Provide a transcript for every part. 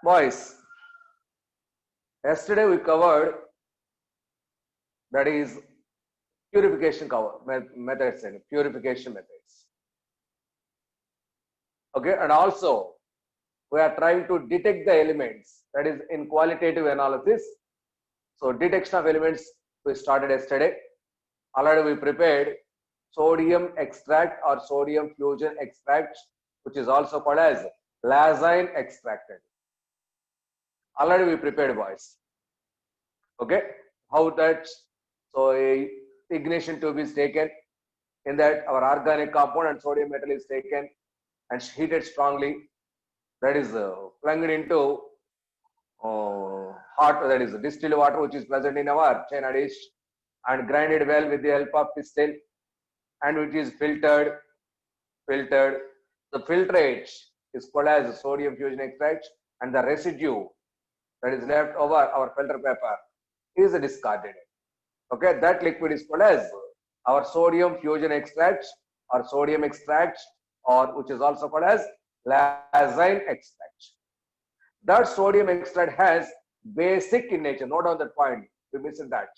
Boys, yesterday we covered, that is purification methods and purification methods. Okay, and also we are trying to detect the elements, that is in qualitative analysis. So detection of elements we started yesterday. Already we prepared sodium extract or sodium fusion extract, which is also called as lazine extracted. Already we prepared, boys. Okay, how that? So a ignition tube is taken. In that, our organic compound and sodium metal is taken and heated strongly. That is plunged into hot, that is distilled water, which is present in our China dish, and grinded well with the help of pistil, and which is filtered. The filtrate is called as sodium fusion extract, and the residue that is left over our filter paper is discarded. Okay, that liquid is called as our sodium fusion extract or sodium extract, or which is also called as lazine extract. That sodium extract has basic in nature. Note on that point. We missed that.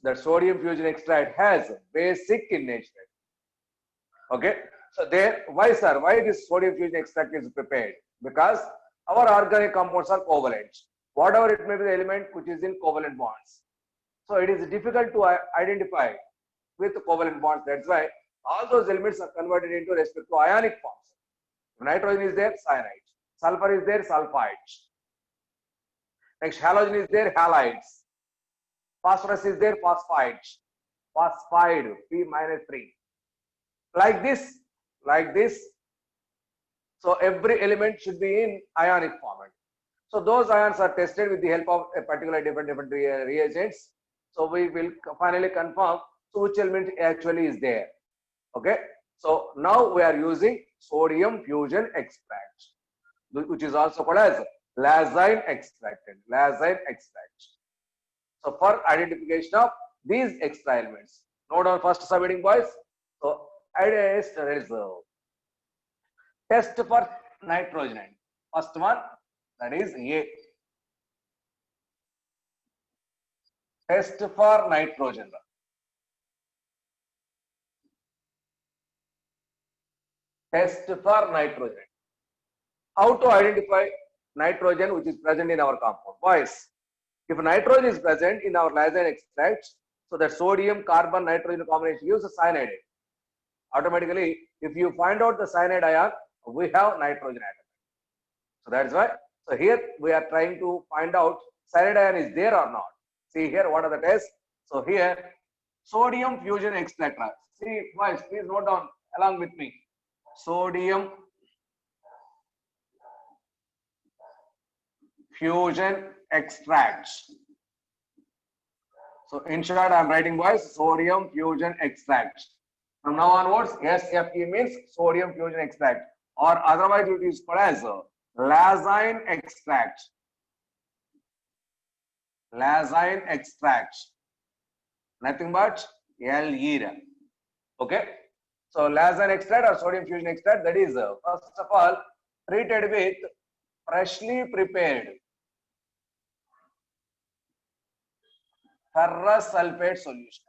That sodium fusion extract has basic in nature. Okay. So there, why sir? Why this sodium fusion extract is prepared? Because our organic compounds are covalent. Whatever it may be the element which is in covalent bonds. So it is difficult to identify with covalent bonds. That's why all those elements are converted into respect to ionic forms. If nitrogen is there, cyanide. Sulfur is there, sulfides. Next, halogen is there, halides. Phosphorus is there, phosphides. Phosphide, P-3. Like this. So every element should be in ionic format. So those ions are tested with the help of a particular different reagents. So we will finally confirm which element actually is there. Okay. So now we are using sodium fusion extract, which is also called as lazine extracted. Lazine extract. So for identification of these extra elements, note on first subheading, boys. So there is test for nitrogen. First one, that is A. Test for nitrogen. Test for nitrogen. How to identify nitrogen which is present in our compound? Boys, if nitrogen is present in our lazine extract, so that sodium carbon nitrogen combination gives a cyanide. Automatically, if you find out the cyanide ion, we have nitrogen atom. So that's why. So here we are trying to find out cyanide ion is there or not. See here, what are the tests? So here, sodium fusion extract. See, boys, please note down along with me. Sodium fusion extract. So in short, I am writing, boys, sodium fusion extract. From now onwards, SFE means sodium fusion extract, or otherwise it is called as lazine extract. Lazine extract. Nothing but LE. Okay. So lazine extract or sodium fusion extract, that is first of all treated with freshly prepared ferrous sulfate solution.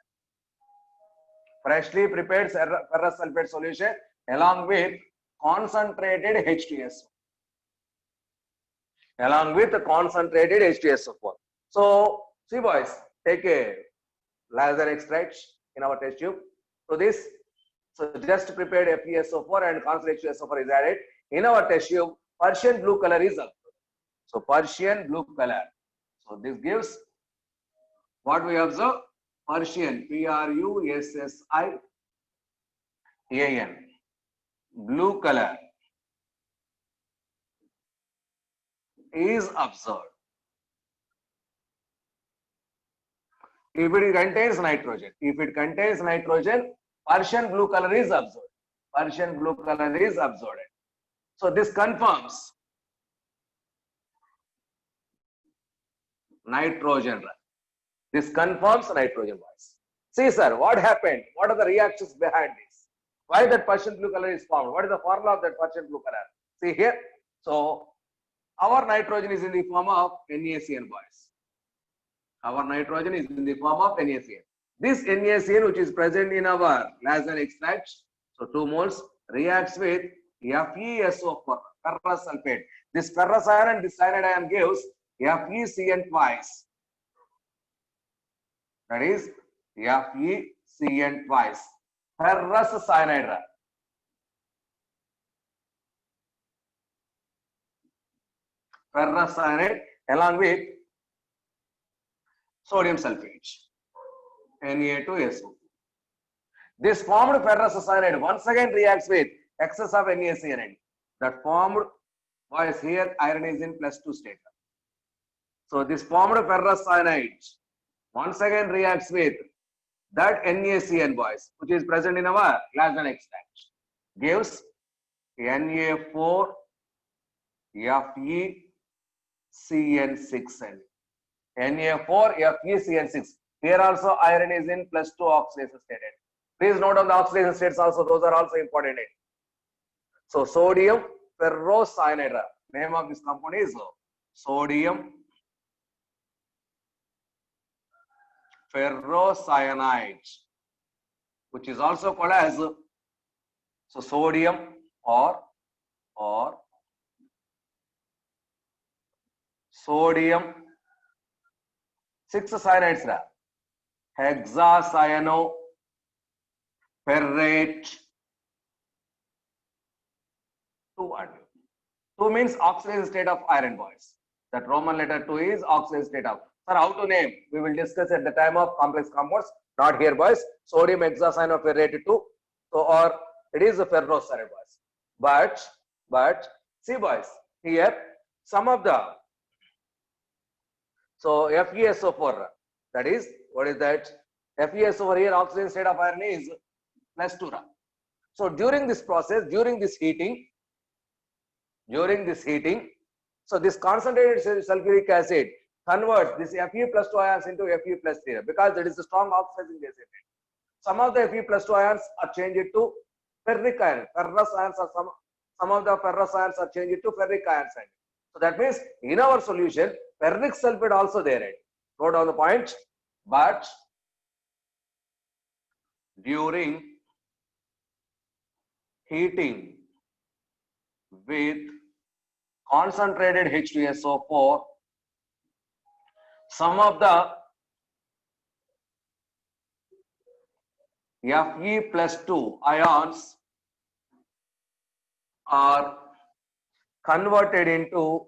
Freshly prepared ferrous sulfate solution along with concentrated H2SO. Along with the concentrated H2SO4. So see, boys, take a lazine extract in our test tube. So this, so just prepared FeSO4 and concentrated H2SO4 is added in our test tube. Persian blue color is observed. So Persian blue color. So this gives what we observe. Persian, P-R-U-S-S-I-A-N, blue color is observed. If it contains nitrogen, Persian blue color is observed. Persian blue color is observed. So this confirms nitrogen. This confirms nitrogen, boys. See, sir, what happened? What are the reactions behind this? Why that Persian blue color is formed? What is the formula of that Persian blue color? See here. So Our nitrogen is in the form of NaCN, boys. Our nitrogen is in the form of NaCN. This NaCN, which is present in our Lassen extract, so 2 moles, reacts with FeSO4, ferrous sulfate. This ferrous ion and this cyanide ion gives FeCN twice. That is FeCN twice. Ferrous cyanide. Ferrous cyanide along with sodium sulfate, Na2SO. This formed ferrous cyanide once again reacts with excess of NaCN. That formed was here iron is in +2 state. So this formed ferrous cyanide once again reacts with that NaCN, boys, which is present in our Lassen extract, gives Na4 FeCN6. Na4 FeCN6. Here also iron is in +2 oxidation state. Please note on the oxidation states also, those are also important. So sodium ferrocyanide. Name of this compound is sodium ferrocyanide, which is also called as sodium or sodium 6 cyanides, hexacyanoferrate 2 and 2 means oxidation state of iron, boys. That Roman letter 2 is oxidation state of. Sir, how to name? We will discuss at the time of complex compounds. Not here, boys. Sodium hexacyanoferrate 2. So, or it is a ferrocyanide, boys. But see, boys, here some of the, so FeSO4, that is, what is that? FeSO4 here, oxidation state of iron is +2. So during this process, during this heating, so this concentrated sulfuric acid converts this Fe+2 ions into Fe+3 because it is a strong oxidizing base. Some of the Fe+2 ions are changed to ferric ion. Ferrous ions are some of the ferrous ions are changed to ferric ions. So that means in our solution, ferric sulfate also there. Note down the point. But during heating with concentrated H2SO4, some of the Fe+2 ions are converted into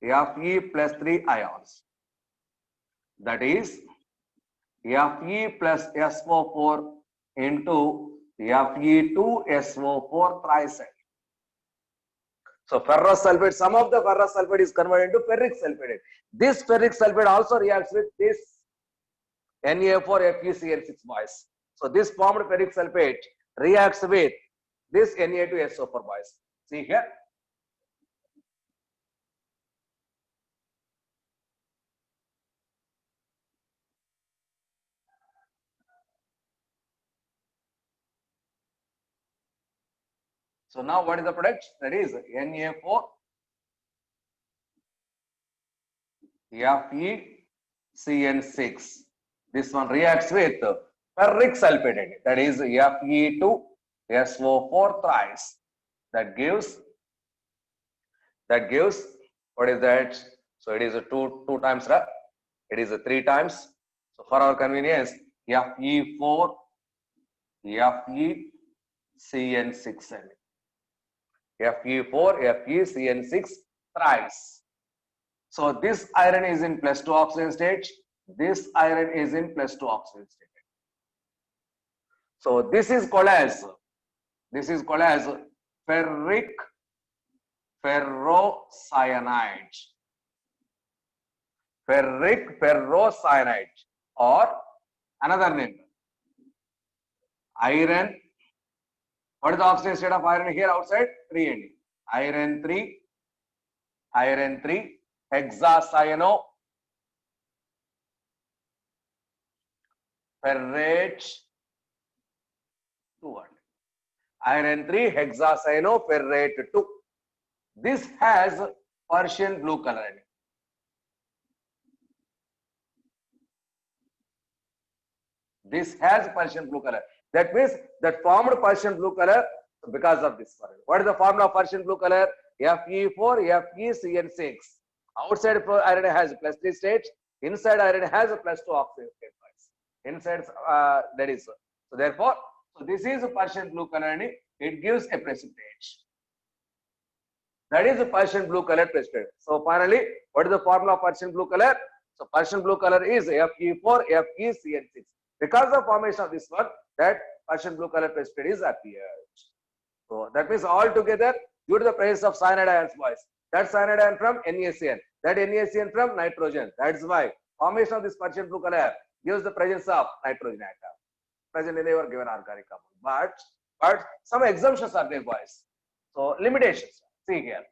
Fe+3 ions. That is Fe+SO4 into Fe2SO4 thrice. So ferrous sulfate, some of the ferrous sulfate is converted into ferric sulfate. This ferric sulfate also reacts with this Na4 FeCN6, boys. So this formed ferric sulfate reacts with this Na2SO4, boys. See here. So now what is the product? That is Na4 FeCN6. This one reacts with ferric sulfate. That is Fe2SO4 thrice. That gives what is that? So it is a two times, right? It is a 3 times. So for our convenience, Fe4 FeCN6. Fe4 FeCN6 thrice. So this iron is in +2 oxidation state. This iron is in +2 oxidation state. So this is called as ferric ferrocyanide. Ferric ferrocyanide, or another name, iron. What is the oxidation state of iron here outside? 3 and iron 3 hexacyano ferrate 2. Iron 3 hexacyanoferrate 2. This has Persian blue color in it. This has Persian blue color. That means that formed Persian blue color because of this. What is the formula of Persian blue color? Fe4, FeCN6. Outside iron has +3 states. Inside iron has a +2 oxygen state. Inside that is so. Therefore, so this is a Persian blue color and it gives a precipitate. That is a Persian blue color precipitate. So finally, what is the formula of Persian blue color? So Persian blue color is Fe4, FeCN6. Because of formation of this one, that Persian blue color precipitate is appeared. So that means all together, due to the presence of cyanide ions, boys, that cyanide ion from NaCN, that NaCN from nitrogen. That's why formation of this Persian blue color gives the presence of nitrogen atom present in our given organic compound. But some exemptions are there, boys. So limitations. See here.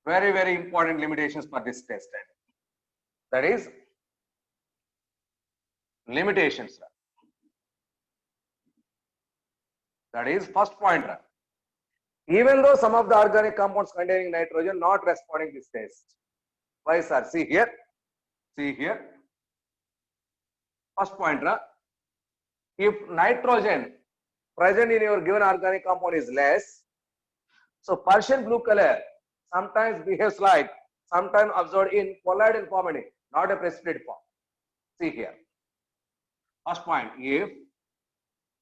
Very, very important limitations for this test. That is limitations. That is first point. Even though some of the organic compounds containing nitrogen not responding this test. Why, sir? See here. See here. First point. If nitrogen present in your given organic compound is less, so Persian blue color sometimes behaves like sometimes observed in colloidal form and not a precipitate form. See here. First point, if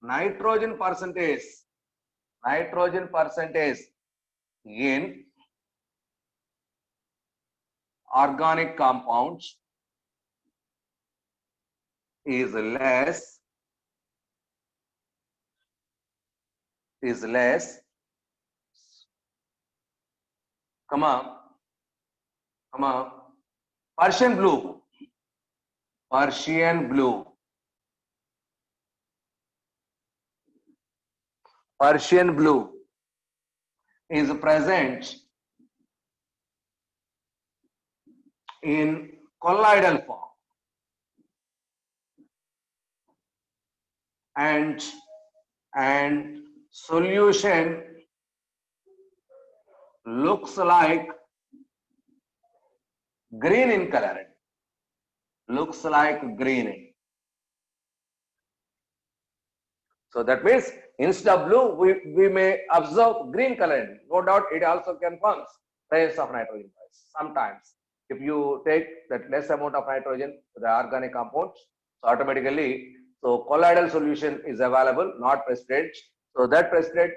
nitrogen percentage in organic compounds is less, comma, Persian blue is present in colloidal form and solution looks like green in color. Looks like green. So that means instead of blue, we may observe green color. No doubt it also confirms presence of nitrogen. Sometimes if you take that less amount of nitrogen to the organic compounds, so automatically, so colloidal solution is available, not precipitate. So that precipitate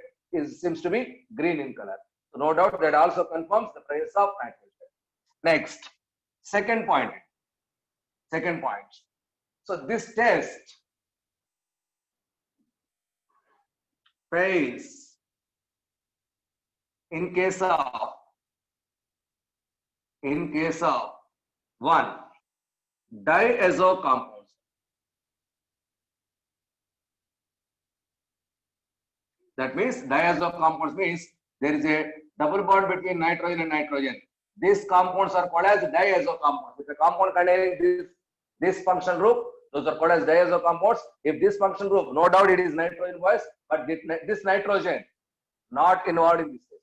seems to be green in color. So no doubt that also confirms the presence of nitrogen. Next, second point. So this test fails in case of one, diazo compounds. That means diazo compounds means there is a double bond between nitrogen and nitrogen. These compounds are called as diazo compounds. If the compound containing this functional group, those are called as diazo compounds. If this functional group, no doubt it is nitrogen voice, but this nitrogen not involved in this test.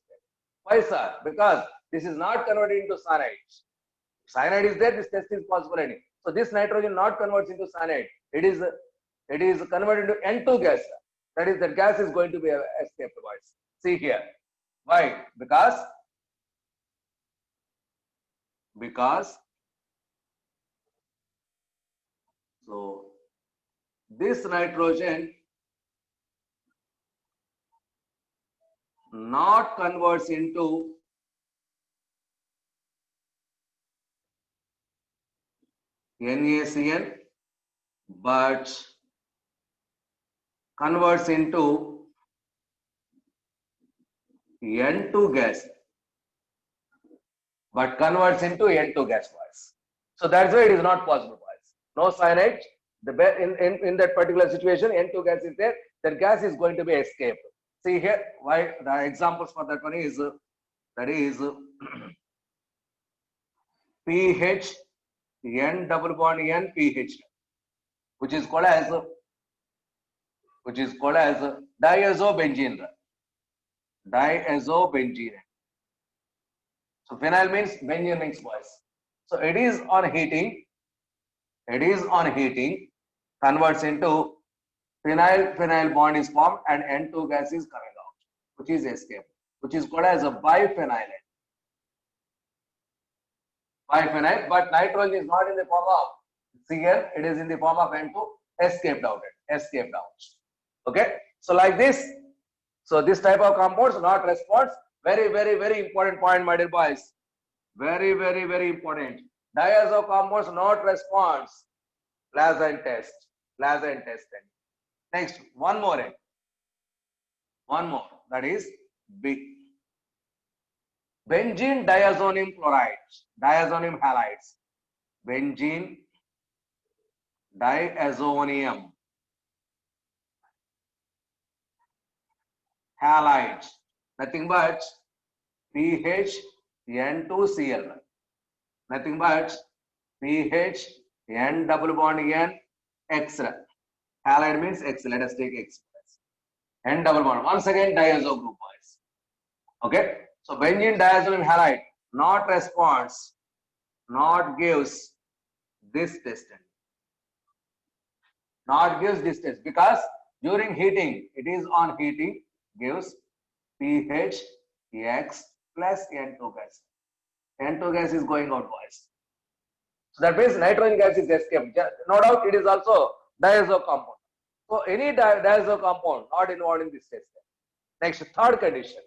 Why, sir? Because this is not converted into cyanide. If cyanide is there, this test is possible. So this nitrogen not converts into cyanide. It is converted into N2 gas. That is, the gas is going to be escaped. Voice. See here. Why? Because so this nitrogen not converts into NaCN but converts into N2 gas. but converts into N2 gas, boys. So that's why it is not possible, boys. No cyanide. In that particular situation, N2 gas is there. That gas is going to be escaped. See here, why the examples for that one is that is pH N double bond N pH, which is called as diazobenzene. Diazobenzene. So phenyl means benzene rings, boys. So it is on heating. Converts into phenyl bond is formed and N2 gas is coming out, which is escape, which is called as a biphenyl. Biphenyl, but nitrogen is not in the form of Cl, it is in the form of N2, escaped out. Okay, so like this. So this type of compounds not response. Very, very, very important point, my dear boys. Very, very, very important. Diazo compounds not response. Lassen test. Next, one more. That is B. Benzene diazonium chlorides. Diazonium halides. Benzene diazonium halides. Nothing but pH N2Cl. Nothing but pH N double bond N extra. Halide means X. Let us take X. N double bond. Once again, diazo group, boys. Okay. So benzene diazonium halide not responds, not gives this test. Not gives this test because during heating, it is on heating, gives pH X plus N2 gas. N2 gas is going out, boys. So that means nitrogen gas is escaped. No doubt it is also diazo compound. So any diazo compound not involved in this test. Next, third condition.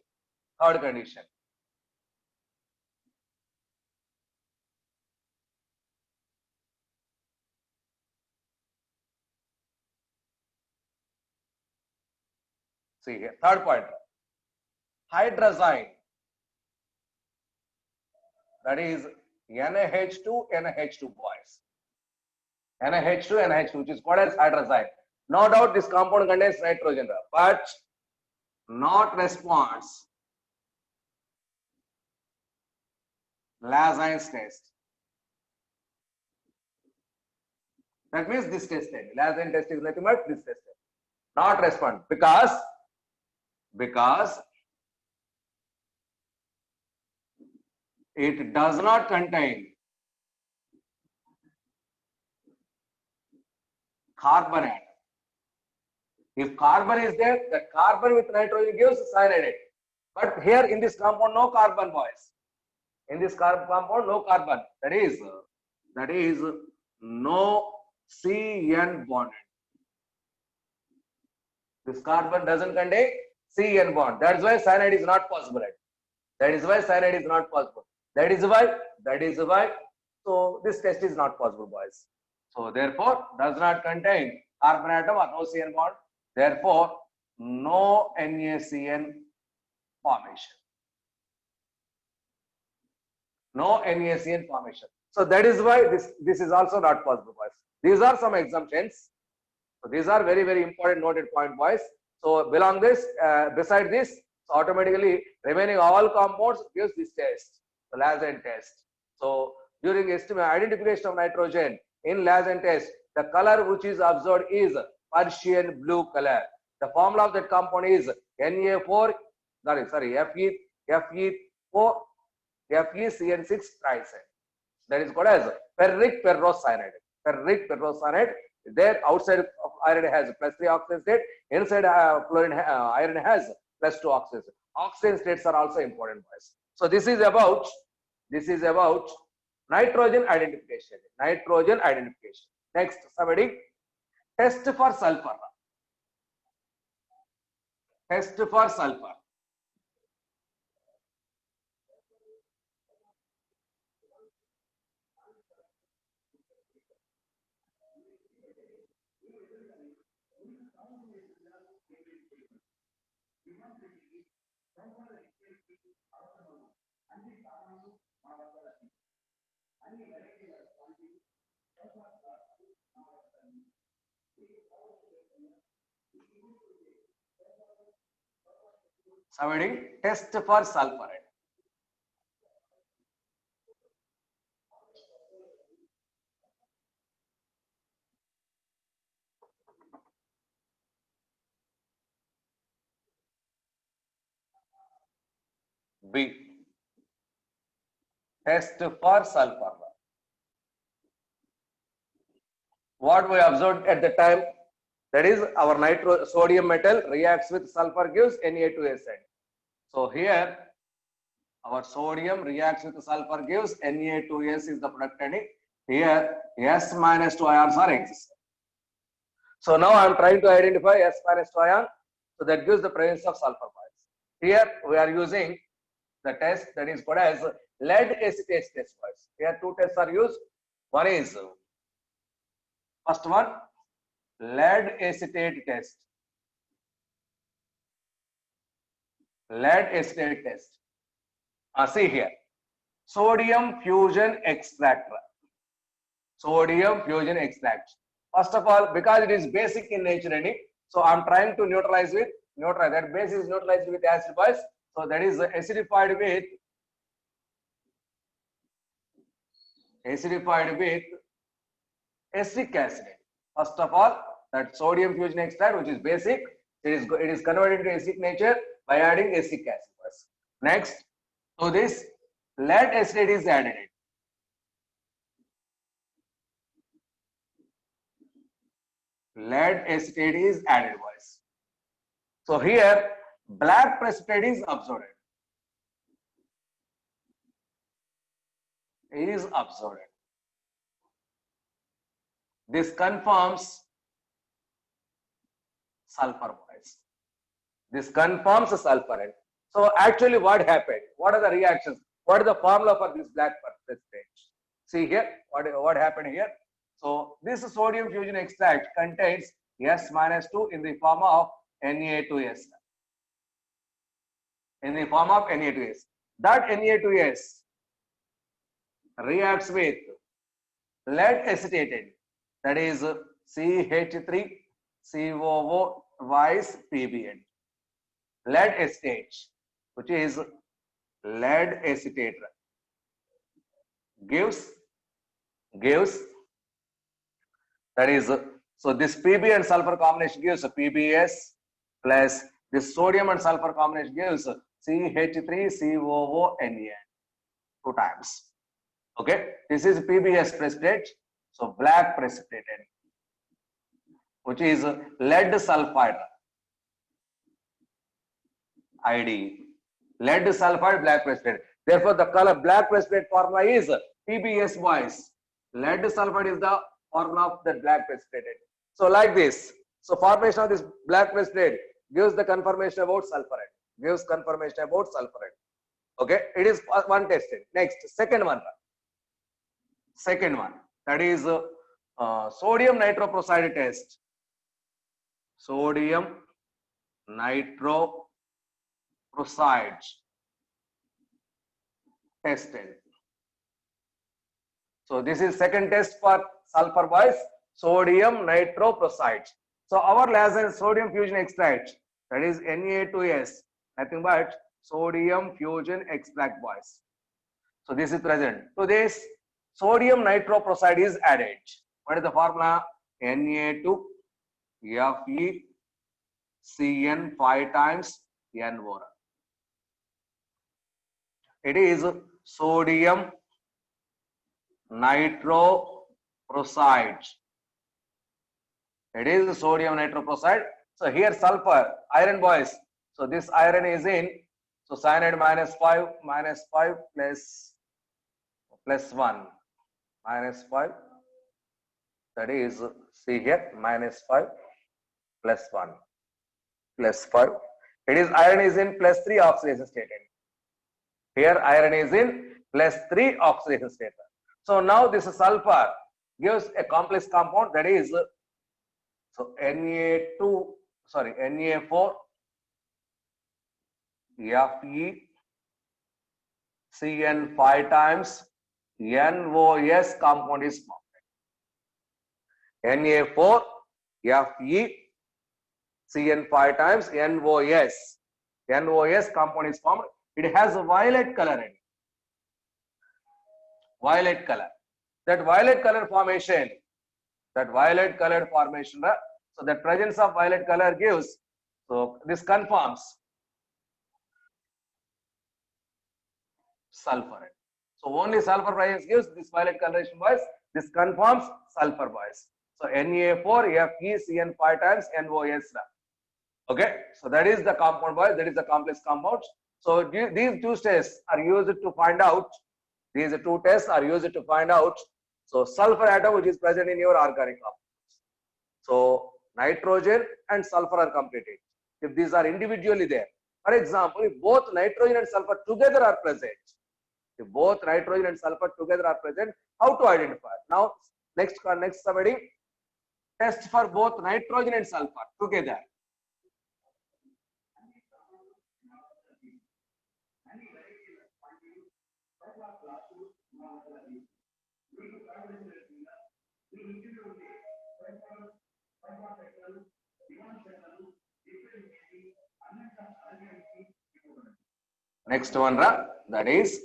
See here, third point. Hydrazine. That is NaH2, boys. NaH2, which is called as hydrazine. No doubt this compound contains nitrogen, but not responds. Lassine's test. That means this tested. Lassine test is nothing but this tested. Not respond because it does not contain carbon atom. If carbon is there, the carbon with nitrogen gives cyanide. But here in this compound, no carbon, boys. In this compound, no carbon. That is no CN bond. This carbon doesn't contain CN bond. That's why cyanide is not possible. That is why. So this test is not possible, boys. So therefore, does not contain carbon atom or no CN bond. Therefore, no NaCN formation. No NaCN formation. So that is why this is also not possible, boys. These are some exemptions. So these are very, very important noted point, boys. So beside this, so automatically remaining all compounds gives this test, the Lassine test. So during identification of nitrogen in Lassine test, the color which is observed is Persian blue color. The formula of that compound is Na4, FeCN6 tricyanide. That is called as ferric ferrocyanide. There outside of iron has +3 oxygen state, inside iron has +2 oxygen. Oxygen states are also important, boys. So this is about nitrogen identification. Next, somebody test for sulfur. Submitting test for sulfuride. B. Test for sulfur. What we observed at the time, that is our sodium metal reacts with sulfur, gives Na2SN. So here our sodium reacts with sulfur, gives Na2S is the product, and here S minus 2 ions are existing. So now I am trying to identify S minus 2 ion, so that gives the presence of sulfur bonds. Here we are using the test that is called as lead acetate test. Here two tests are used. One is first one, lead acetate test. Lead acetate test. See here, sodium fusion extract. Sodium fusion extract. First of all, because it is basic in nature, so I am trying to neutralize with that base is neutralized with acid base. So that is acidified with acetic acid. First of all, that sodium fusion extract, which is basic, it is converted into acidic nature by adding acetic acid. Next, to this lead acetate is added. Lead acetate is added, boys. So here black precipitate is absorbed. This confirms sulfur, boys. This confirms sulfur. So actually what happened? What are the reactions? What is the formula for this black precipitate? See here, what happened here? So this sodium fusion extract contains S minus 2 in the form of Na2S. That Na2S reacts with lead acetate, that is CH3COO wise PBN. Lead acetate, which is lead acetate, gives that is, so this Pb and sulfur combination gives a PbS plus this sodium and sulfur combination gives CH3COO Na 2 times. Okay, this is PbS precipitate. So black precipitate, which is lead sulfide, ID, lead sulfide black precipitate. Therefore, the color black precipitate formula is PbS wise. Lead sulfide is the formula of the black precipitate. So like this. So formation of this black precipitate gives the confirmation about sulfuride. Okay, it is one tested. Next, second one, that is sodium nitroprusside test. Sodium nitroprusside tested. So this is second test for sulfur wise, sodium nitroprusside. So our Lassen sodium fusion extract, that is Na2S, nothing but sodium fusion extract boys. So this is present. To this sodium nitroprusside is added. What is the formula? Na2FeCN 5 times N-O. It is sodium nitroprusside. It is sodium nitroprusside. So here sulfur, iron boys. So this iron is in. So cyanide minus 5 plus 1 minus 5. That is, see here, minus 5 plus 1 plus 5. It is iron is in plus 3 oxidation state. Here iron is in plus 3 oxidation state. So now this sulfur gives a complex compound, that is, so Na4 FeCN 5 times NOS compound is formed. Na4 Fe CN 5 times NOS. NOS compound is formed. It has a violet color in it. Violet color. That violet color formation, so the presence of violet color gives, so this confirms sulfur. So only sulfur presence gives this violet coloration, boys. This confirms sulfur, boys. So Na4 FeCN5 times NOS. Okay, so that is the compound, boys. That is the complex compound. So these two tests are used to find out. These two tests are used to find out. So sulfur atom which is present in your organic compounds. So nitrogen and sulfur are completed. If these are individually there, for example, if both nitrogen and sulfur together are present, how to identify? Now, next subheading, test for both nitrogen and sulfur together. Next one, that is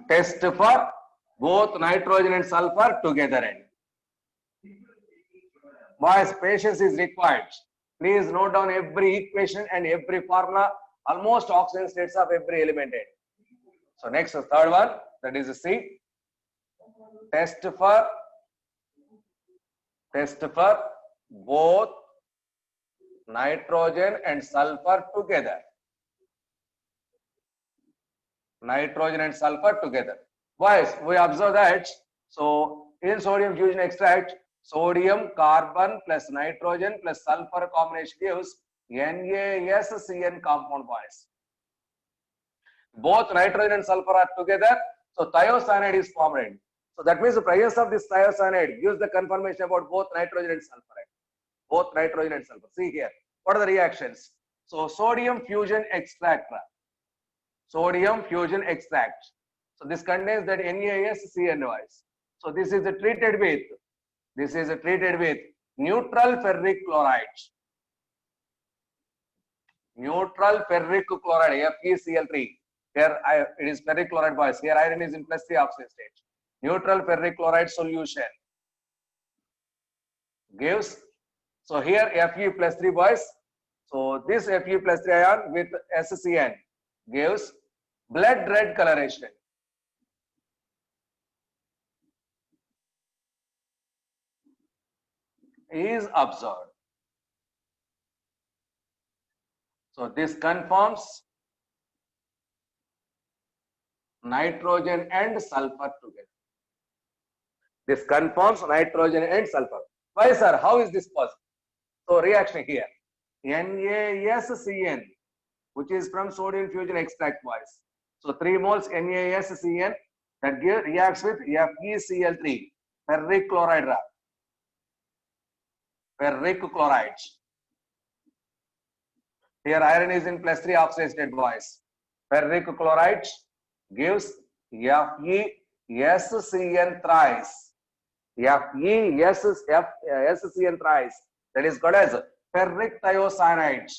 test for both nitrogen and sulfur together. Boys, patience is required. Please note down every equation and every formula, almost oxygen states of every element. So next, the third one, that is C. Test for both nitrogen and sulfur together. Nitrogen and sulfur together. Boys, we observe that. So in sodium fusion extract, sodium, carbon plus nitrogen plus sulfur combination gives NaSCN compound, boys. Both nitrogen and sulfur are together, so thiocyanide is formed. So that means the presence of this thiocyanide gives the confirmation about both nitrogen and sulfur. See here, what are the reactions? So sodium fusion extract. So this contains that NaSCN, boys. So this is treated with neutral ferric chloride. FeCl3. Here it is ferric chloride, boys. Here iron is in +3 oxidation state. Neutral ferric chloride solution gives, so here Fe+3, boys. So this Fe+3 ion with SCN gives blood red coloration. Is observed. So this confirms nitrogen and sulfur together. Why, sir? How is this possible? So reaction here. NaSCN, which is from sodium fusion extract, boys. So 3 moles NaSCN that reacts with FeCl3, ferric chloride. Here iron is in +3 oxidation state, boys. Ferric chloride gives FeSCN thrice. FeSCN thrice. That is called as ferric thiocyanide.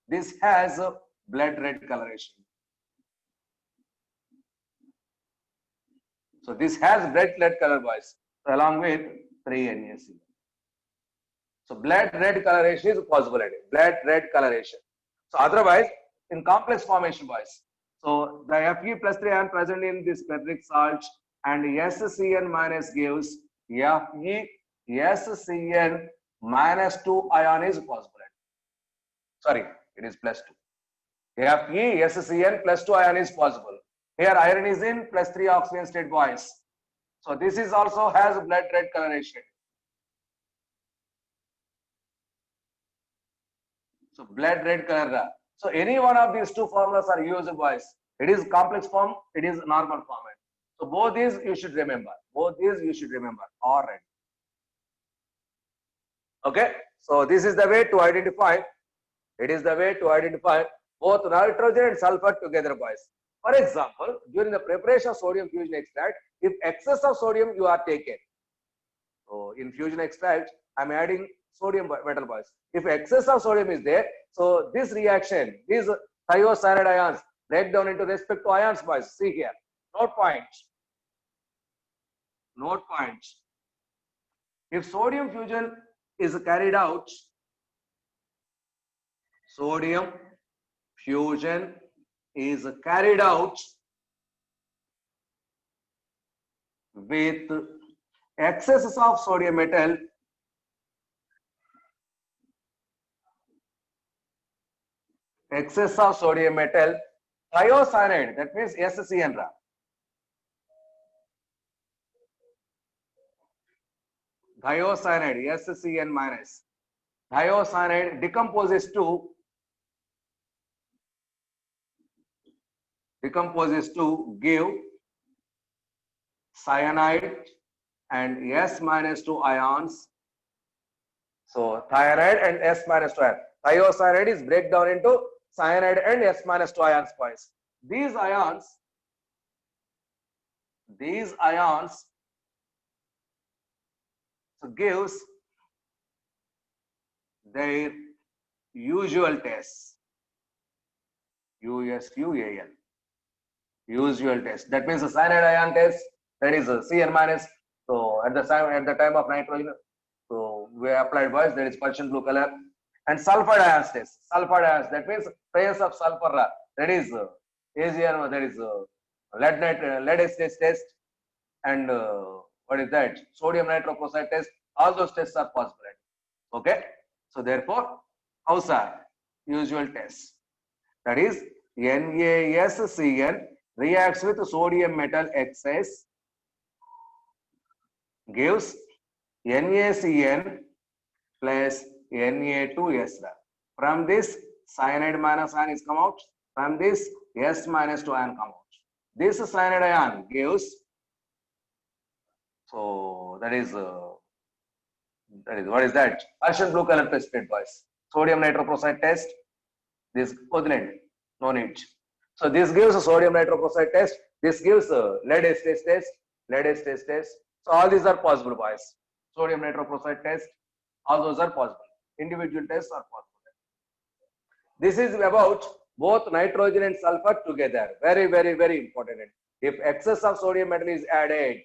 This has a blood red coloration. So this has blood red color, boys. So along with 3 NaCl. So blood red coloration is a possibility. So otherwise, in complex formation, boys. So the Fe+3 ion present in this ferric salt and SCN minus gives FeSCN -2 ion is possible. Sorry, it is +2. FeSCN +2 ion is possible. Here iron is in +3 oxygen state, boys. So this is also has blood red coloration. So blood red color. So any one of these two formulas are used, boys. It is complex form, it is normal form. So both these you should remember. All right. Okay. So this is the way to identify It is the way to identify both nitrogen and sulfur together, boys. For example, during the preparation of sodium fusion extract, if excess of sodium you are taken, so in fusion extract, I'm adding sodium metal, boys. If excess of sodium is there, so this reaction, these thiocyanide ions break down into respective ions, boys. See here, note points. Note points. If sodium fusion is carried out, sodium fusion is carried out with excesses of sodium metal, excess of sodium metal, thiocyanide, that means SCN. Thiocyanide, SCN minus. Thiocyanide decomposes to give cyanide and S minus 2 ions. So cyanide and S minus 2 ions. Thiocyanide is break down into cyanide and S minus 2 ions, boys. These ions so gives their usual test. USUAL. Usual test. That means the cyanide ion test, that is Cn minus. So at the time of nitrogen, so we applied, boys, that is Persian blue color. And sulfide ions test. Sulfide ions, that means trace of sulfur, that is AgN, that is lead acid test. And what is that? Sodium nitroprusside test. All those tests are possible. Okay. So therefore, how's are usual tests? That is NaSCN reacts with sodium metal excess, gives NaCN plus Na2S. From this, cyanide minus ion is come out. From this, S minus 2 ion come out. This cyanide ion gives, so that is what is that? Persian blue color precipitate, boys. Sodium nitroprusside test. This equivalent, no need. So this gives a sodium nitroprusside test. This gives a lead acid test. Lead acid test. So all these are possible, boys. Sodium nitroprusside test. All those are possible. Individual tests are possible. This is about both nitrogen and sulfur together. Very, very, very important. If excess of sodium metal is added,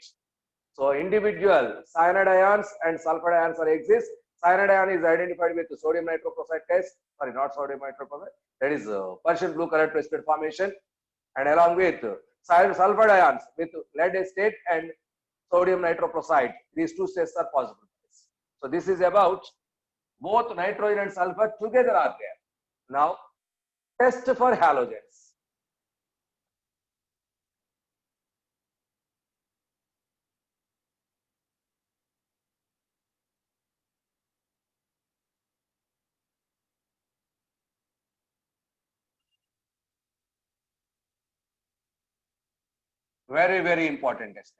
so individual cyanide ions and sulfur ions are exist. Cyanide ion is identified with the sodium nitroprusside test. Sorry, not sodium nitroprusside. That is Persian blue colored precipitate formation, and along with sulfur ions with lead acid and sodium nitroprusside. These two tests are possible. So this is about both nitrogen and sulfur together are there. Now, test for halogens. Very, very important test.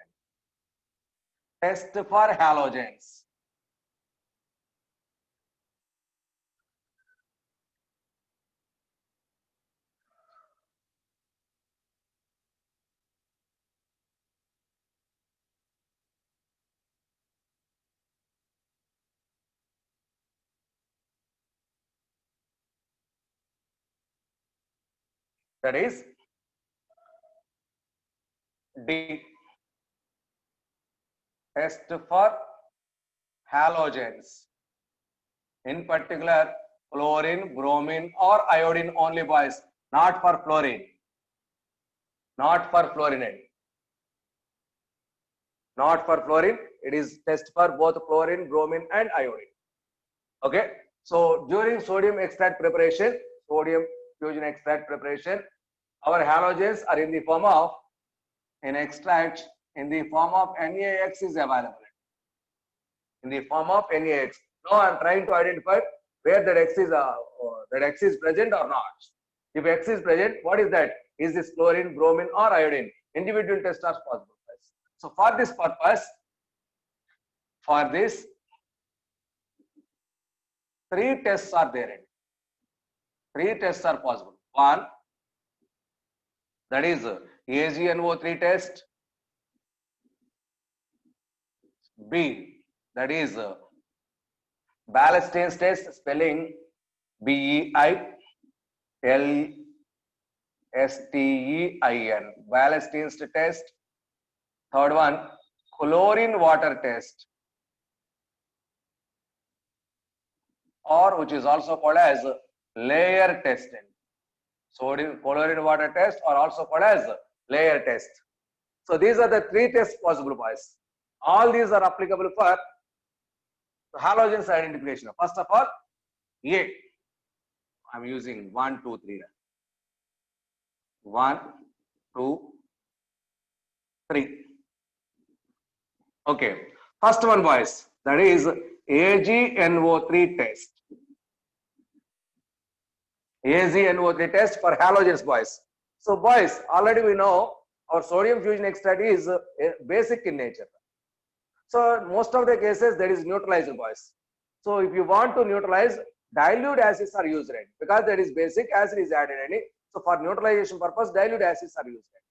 Test for halogens. That is D. Test for halogens. In particular, chlorine, bromine, or iodine only, boys. Not for fluorine. Not for fluorine. Not for fluorine. It is test for both chlorine, bromine, and iodine. Okay. So during sodium extract preparation, sodium fusion extract preparation, our halogens are in the form of an extract in the form of NaX is available. In the form of NaX. Now I am trying to identify where that X is present or not. If X is present, what is that? Is this chlorine, bromine, or iodine? Individual tests are possible. So for this purpose, three tests are there. Three tests are possible. One, that is AgNO3 test. B, that is Balestein's test, spelling BEILSTEIN. Balestein's test. Third one, chlorine water test, or which is also called as layer test. Sodium chlorine water test, or also called as layer test. So these are the three tests possible, boys. All these are applicable for halogens identification. First of all, A. I'm using 1, 2, 3. 1, 2, 3. Okay. First one, boys. That is AgNO3 test. AgNO3 test for halogens, boys. So, boys, already we know our sodium fusion extract is basic in nature. So, most of the cases that is neutralized, boys. So, if you want to neutralize, dilute acids are used, right? Because that is basic, acid is added in it. So, for neutralization purpose, dilute acids are used. Right?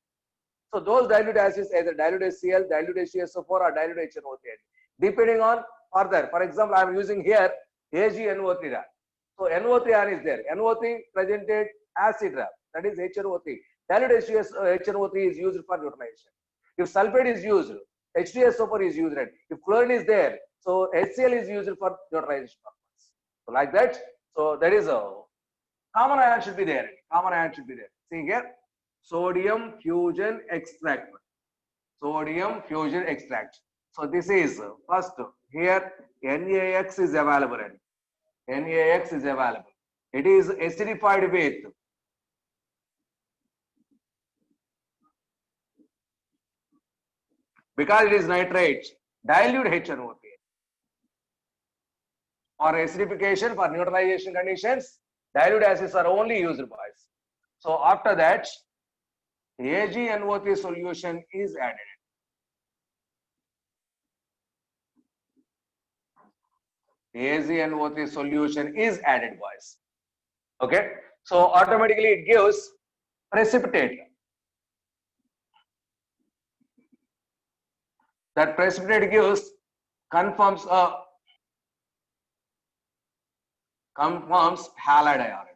So, those dilute acids, either dilute HCl, dilute H2SO4, or dilute HNO3, depending on further. For example, I am using here AgNO3. So, NO3 is there. NO3 presented acid, that is HNO3. Dilute HNO3 is used for neutralization. If sulfate is used, H2SO4 is used, right? If chlorine is there, so HCl is used for neutralization purpose. So like that, so that is a common ion should be there. Common ion should be there. See here, sodium fusion extract. Sodium fusion extract. So this is first here NaX is available. NaX is available. It is acidified with because it is nitrate, dilute HNO3. For acidification, for neutralization conditions, dilute acids are only used, boys. So after that, AgNO3 solution is added. AgNO3 solution is added, boys. Okay, so automatically it gives precipitate. That precipitate gives conforms halide ion.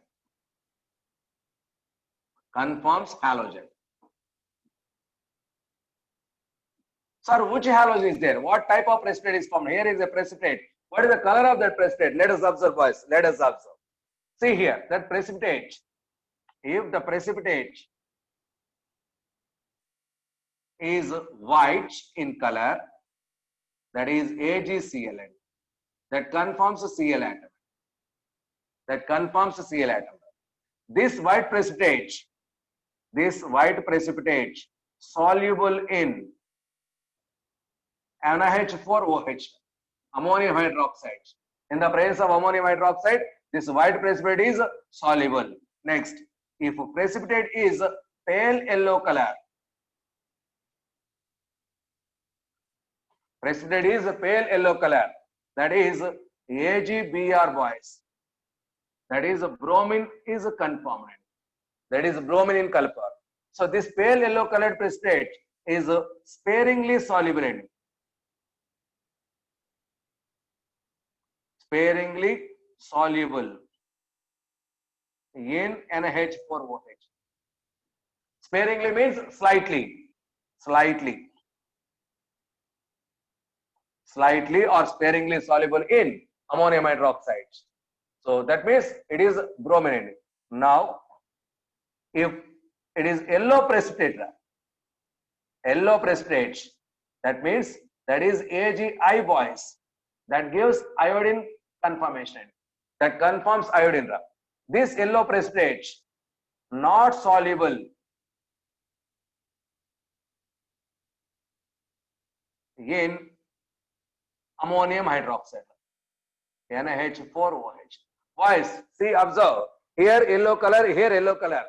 Conforms halogen. Sir, which halogen is there? What type of precipitate is formed? Here is a precipitate. What is the color of that precipitate? Let us observe, boys. Let us observe. See here, that precipitate. If the precipitate is white in color, that is AgCl. That conforms a Cl atom. That conforms a Cl atom. This white precipitate soluble in NaH4OH, ammonium hydroxide. In the presence of ammonium hydroxide, this white precipitate is soluble. Next, if precipitate is pale yellow color, precipitate is pale yellow color, that is AgBr, boys. That is bromine is conformed. That is bromine in color. So this pale yellow colored precipitate is sparingly soluble in NaH4OH. Sparingly means slightly or sparingly soluble in ammonium hydroxide. So that means it is bromine. Now, if it is yellow precipitate, that means that is AgI, boys. That gives iodine conformation. That conforms iodine. This yellow precipitate not soluble in ammonium hydroxide, NaH4OH. Boys, see, observe. Here yellow color, here yellow color.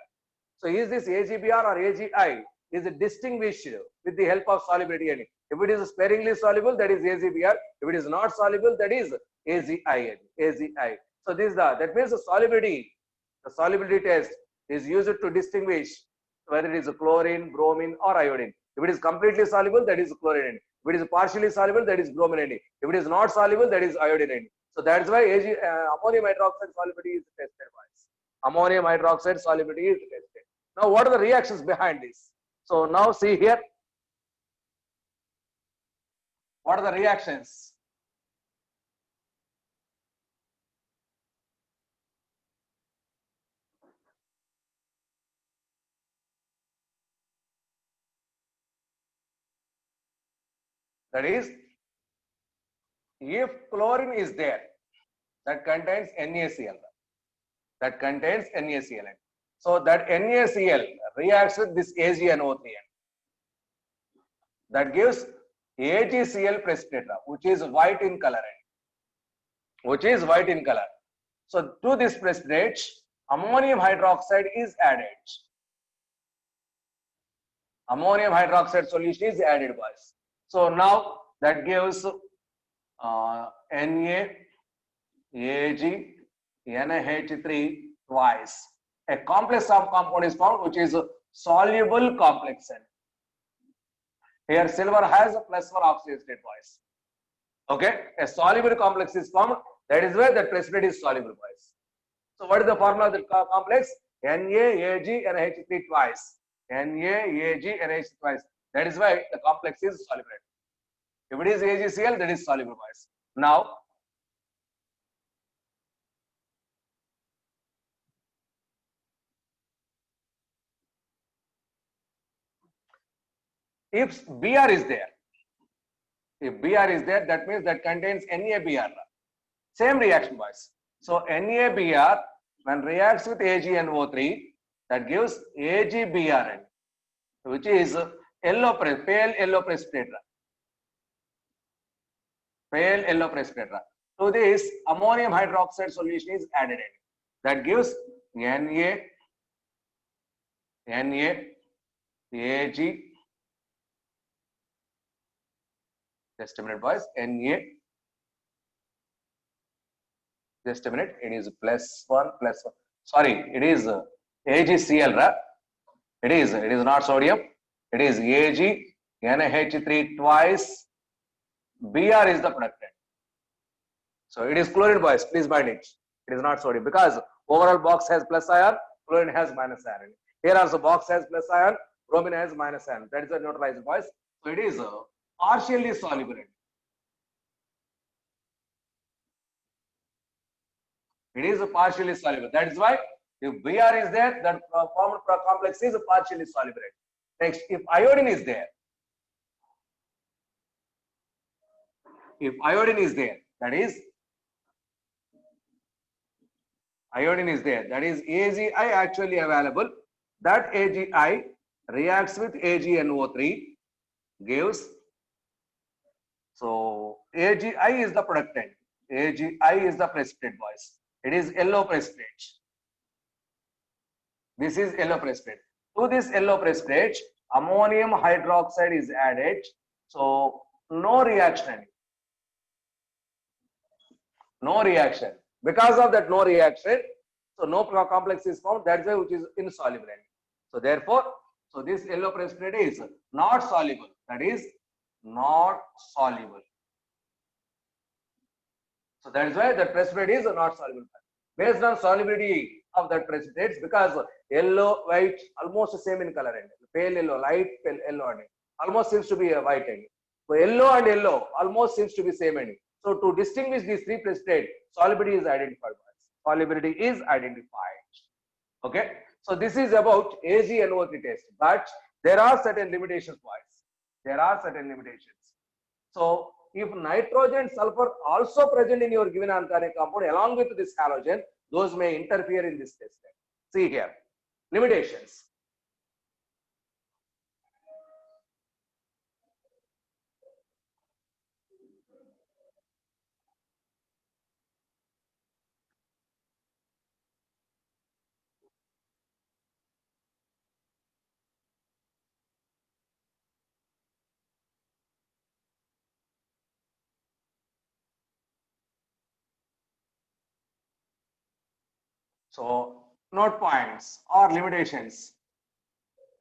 So is this AgBr or AgI? Is distinguished with the help of solubility. If it is sparingly soluble, that is AgBr. If it is not soluble, that is AgI. So this is that means the The solubility test is used to distinguish whether it is chlorine, bromine, or iodine. If it is completely soluble, that is chlorine. If it is partially soluble, that is bromine. If it is not soluble, that is iodine. So that's why ammonium hydroxide solubility is tested. Ammonium hydroxide solubility is tested. Now, what are the reactions behind this? So now see here. What are the reactions? That is, if chlorine is there, that contains NaCl. That contains NaCl. So that NaCl reacts with this AgNO3. That gives AgCl precipitate, which is white in color. Which is white in color. So to this precipitate, ammonium hydroxide is added. Ammonium hydroxide solution is added, boys. So now that gives Na, Ag, NH3 twice. A complex of compound is found which is soluble complex. Here silver has a +1 oxidation state, boys. Okay, a soluble complex is formed. That is where the precipitate is soluble, boys. So what is the formula of the complex? NaAg NH3 twice. NaAg NH twice. That is why the complex is soluble. If it is AgCl, that is soluble, boys. Now, if Br is there, that means that contains NaBr. Same reaction, boys. So NaBr when reacts with AgNO3, that gives AgBrN, which is pale yellow precipitate. Pale yellow precipitate. To this, ammonium hydroxide solution is added in. That gives Na, Ag. Just a minute, boys. Na. Just a minute. It is +1. Sorry, it is AgCl. It is not sodium. It is Ag, NH3 twice. Br is the productant. So it is chlorine, boys. Please bind it. It is not sodium because overall box has plus ion, chlorine has minus ion. Here also box has plus ion, bromine has minus ion. That is the neutralizer, boys. So it is partially soluble. It is partially soluble. That is why if Br is there, that formed complex is partially soluble. Next, if iodine is there, that is AgI actually available. That AgI reacts with AgNO3, gives. So AgI is the productant. AgI is the precipitate, boys. It is yellow precipitate. This is yellow precipitate. To this yellow precipitate, ammonium hydroxide is added. So no reaction. No reaction. Because of that no reaction, so no complex is found. That's why which is insoluble. So therefore, so this yellow precipitate is not soluble. That is not soluble. So that is why the precipitate is not soluble. Based on solubility of that precipitates, because yellow, white, almost same in color. Pale yellow, light pale yellow, almost seems to be a white. So yellow and yellow almost seems to be same. So to distinguish these three precipitates, solubility is identified. Solubility is identified. Okay. So this is about AgNO3 test, but there are certain limitations, boys. There are certain limitations. So if nitrogen, sulfur also present in your given organic compound along with this halogen, those may interfere in this test. See here, limitations. So note points or limitations.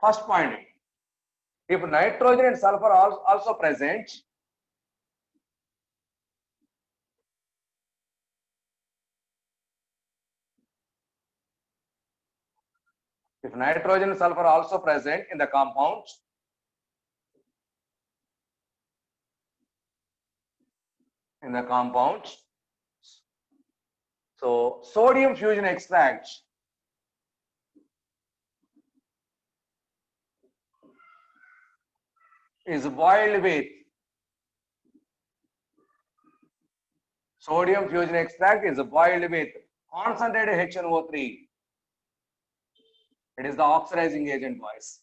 First point, if nitrogen and sulfur are also present, if nitrogen and sulfur are also present in the compound, so sodium fusion extract is boiled with concentrated HNO3. It is the oxidizing agent, boys.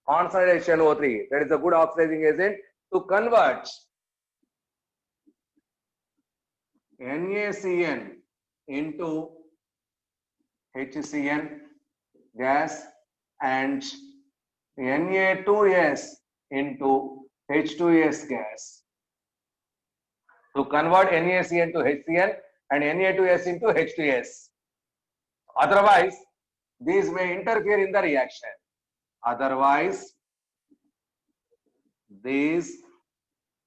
Concentrated HNO3, that is a good oxidizing agent to convert NaCN into HCN gas and Na2S into H2S gas. To convert NaCN to HCN and Na2S into H2S. Otherwise, these may interfere in the reaction. Otherwise, these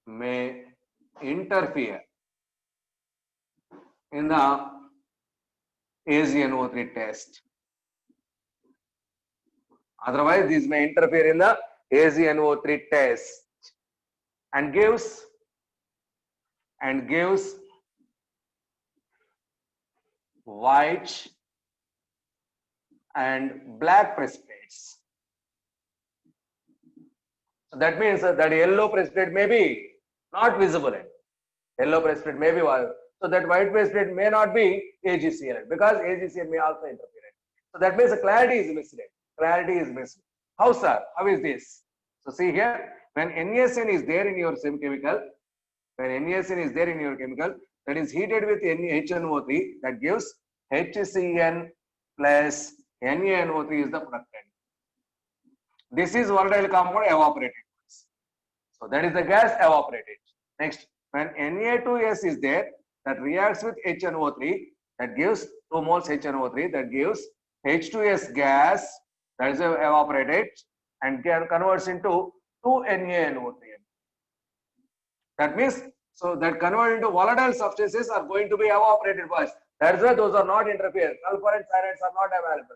may interfere in the AgNO3 test. Otherwise, these may interfere in the AgNO3 test and gives white and black precipitates. So that means that yellow precipitate may be not visible. Yellow precipitate may be visible. So that white precipitate may not be AgCl because AgCl may also interfere. So that means the clarity is missing. Clarity is missing. How, sir? How is this? So see here, when NaCN is there in your same chemical, that is heated with HNO3, that gives HCN plus NaNO3 is the product. This is volatile compound evaporated. So that is the gas evaporated. Next, when Na2S is there, that reacts with HNO3, that gives 2 moles HNO3, that gives H2S gas, that is evaporated and converts into 2 NaNO3. That means, so that convert into volatile substances are going to be evaporated, boys. That's why those are not interfere. Sulfur and cyanides are not available.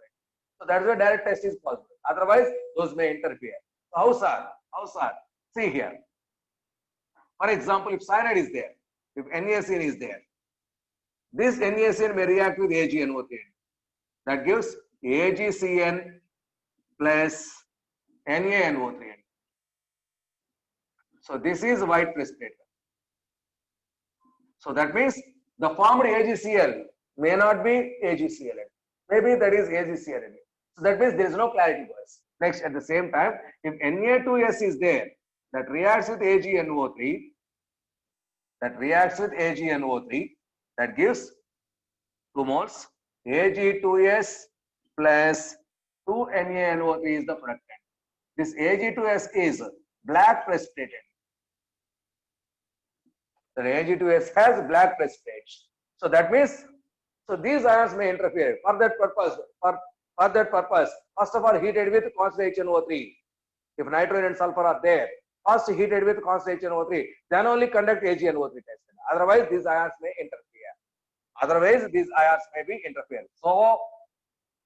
So that's why direct test is possible. Otherwise, those may interfere. So how, sir? How, sir? See here. For example, if cyanide is there, if NaCN is there, this NaCN may react with AgNO3. That gives AgCN plus NaNO3. So this is white precipitate. So that means the formed AgCl may not be AgCl. Maybe that is AgCl. So that means there is no clarity, boys. Next, at the same time, if Na2S is there, that reacts with AgNO3, that gives 2 moles. Ag2S plus 2 NaNO3 is the product. This Ag2S is black precipitate. The Ag2S has black precipitate. So that means, so these ions may interfere. For that purpose, first of all, heated with constant HNO3. If nitrogen and sulfur are there, first heated with constant HNO3, then only conduct AgNO3 test. Otherwise, these ions may interfere. So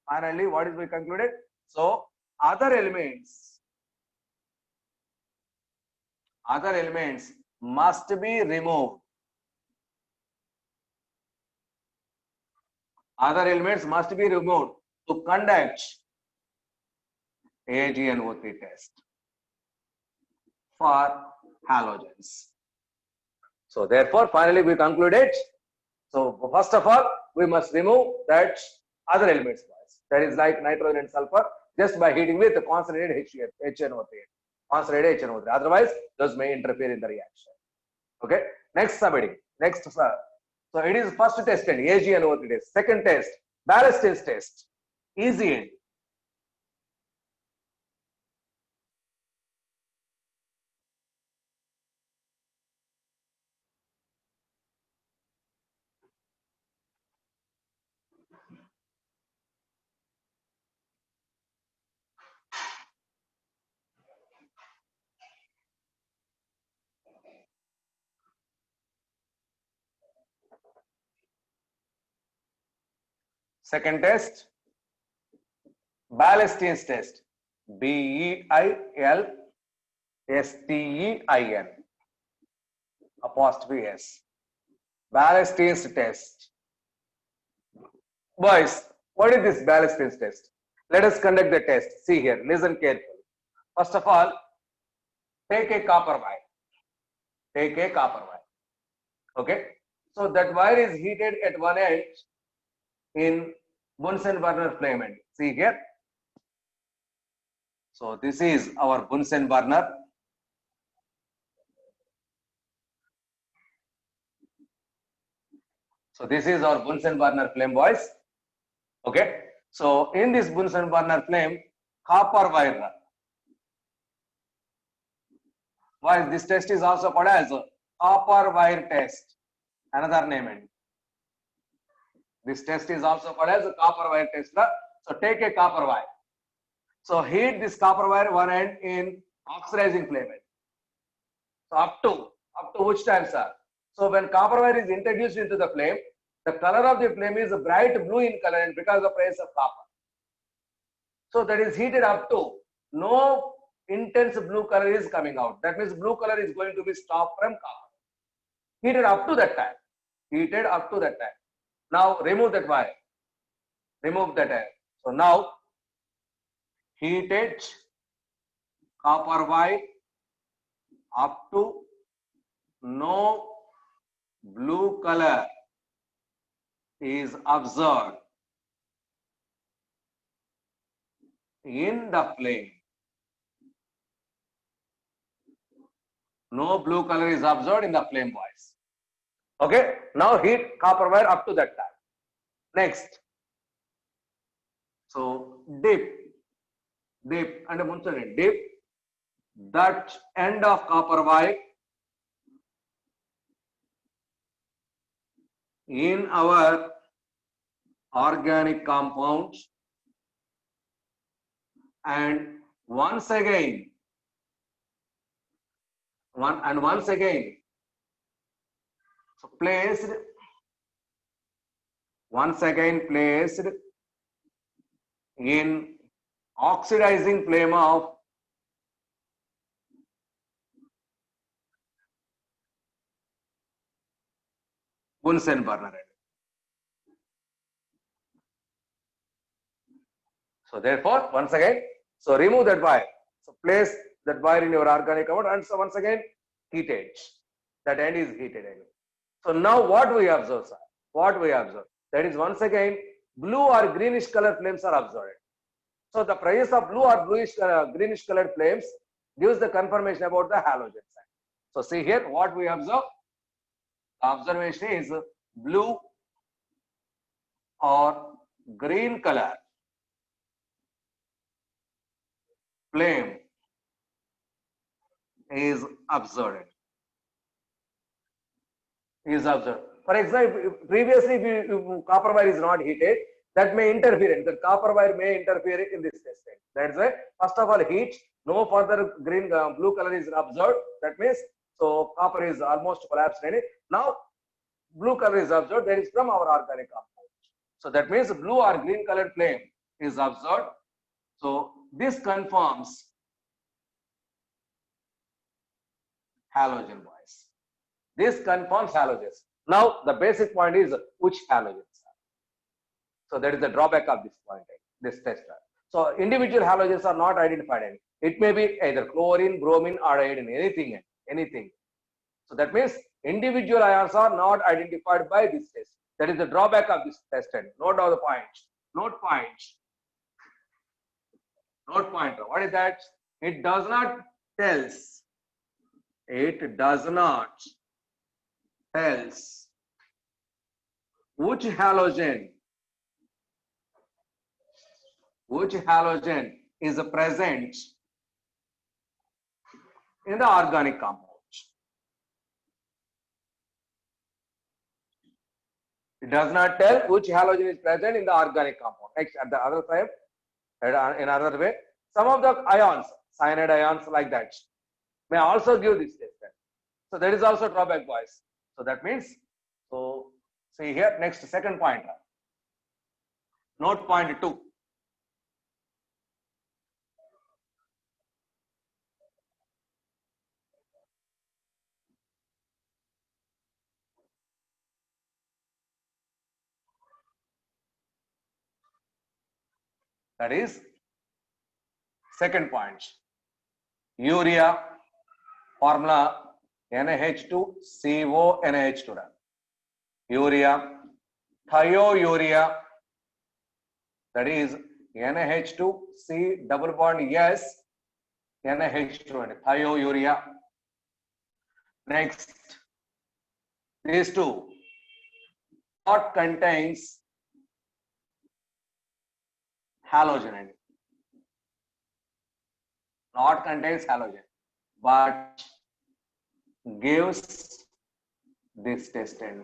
finally, what is we concluded? So other elements must be removed. To conduct AgNO3 test for halogens. So therefore, finally we concluded. So first of all, we must remove that other elements. That is like nitrogen and sulfur just by heating with the concentrated HNO3. Otherwise, those may interfere in the reaction. Okay. Next subheading. So it is first tested AgNO3 test. Second test, Ballastase test. Easy end. Second test, Balestein's test. Beilstein apostrophe S. Balestein's test. Boys, what is this Balestein's test? Let us conduct the test. See here, listen carefully. First of all, take a copper wire. Take a copper wire. Okay. So that wire is heated at one end in Bunsen burner flame end. See here. So this is our Bunsen burner. So this is our Bunsen burner flame, boys. Okay. So in this Bunsen burner flame, copper wire. Boys, this test is also called as copper wire test. Another name. And this test is also called as a copper wire test. So take a copper wire. So heat this copper wire one end in oxidizing flame. So up to which time, sir? So when copper wire is introduced into the flame, the color of the flame is bright blue in color and because of the presence of copper. So that is heated up to no intense blue color is coming out. That means blue color is going to be stopped from copper. Heated up to that time. Heated up to that time. Now remove that wire. Remove that wire. So now heated copper wire up to no blue color is observed in the flame. No blue color is observed in the flame, boys. Okay. Now heat copper wire up to that time. Next. So dip and dip that end of copper wire in our organic compounds and once again so placed in oxidizing flame of Bunsen burner. So therefore, once again, so remove that wire. So place that wire in your organic compound and so once again heated. That end is heated again. So now what we observe, sir? What we observe? That is once again blue or greenish color flames are observed. So the presence of blue or greenish colored flames gives the confirmation about the halogen side. So see here what we observe. The observation is blue or green color flame is observed. For example, previously if copper wire is not heated, that may interfere. The copper wire may interfere in this testing. That's why first of all heat, no further blue color is observed. That means so copper is almost collapsed in it. Now blue color is observed. That is from our organic compound. So that means blue or green colored flame is observed. So this confirms halogen, boys. This confirms halogens. Now the basic point is which halogens are. So that is the drawback of this point, this test. So individual halogens are not identified. It may be either chlorine, bromine, or iodine, anything. So that means individual ions are not identified by this test. That is the drawback of this test. Note down the point. Note point. What is that? It does not tells. It does not tells which halogen is present in the organic compound. It does not tell which halogen is present in the organic compound. Next, at the other side, in another way, some of the ions, cyanide ions like that, may also give this test. So that is also drawback, boys. So that means, so see here, next second point. Note point 2. That is second point. Urea formula NaH2CO NaH2. Urea, thiourea, that is NaH2C double bond S NaH2 and thiourea. Next, these two, what contains halogen and not contains halogen, but gives this test and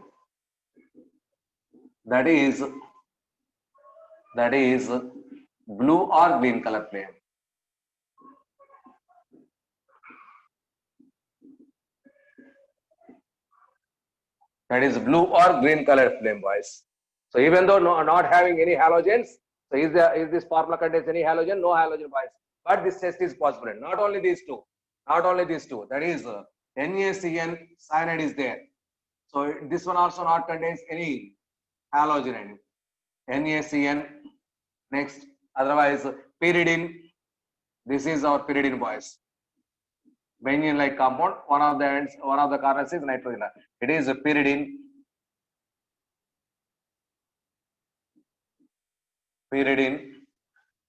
that is blue or green color flame. That is blue or green color flame, boys. So even though not having any halogens, so is this formula contains any halogen? No halogen, boys. But this test is possible. Not only these two. That is NaCN cyanide is there. So this one also not contains any halogen. NaCN. Next, otherwise pyridine. This is our pyridine, boys. Benzene-like compound. One of the carbons is nitrogen. It is a pyridine.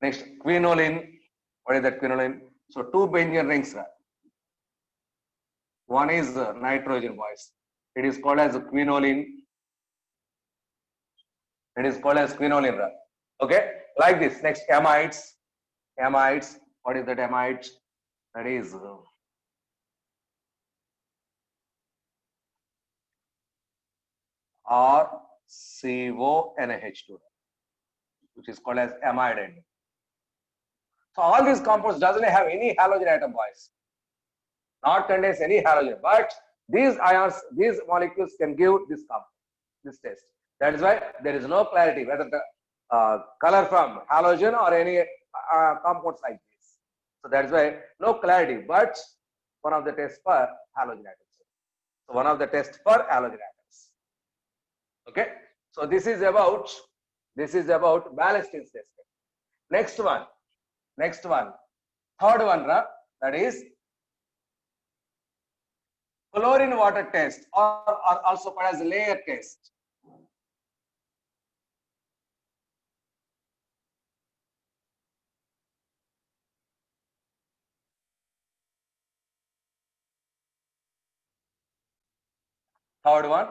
Next, quinoline. What is that quinoline? So two benzene rings. One is nitrogen, boys. It is called as quinoline. Okay, like this. Next, amides. What is that amide? That is RCONH2, which is called as amide. So all these compounds doesn't have any halogen atom, boys. Not contains any halogen, but these ions, these molecules can give this compound, this test. That is why there is no clarity whether the color from halogen or any compounds like this. So that is why no clarity, but one of the tests for halogen atoms. So one of the tests for halogen atoms. Okay. So this is about Balestein's test. Next one. Third one, that is chlorine water test, or also called as layer test. Third one.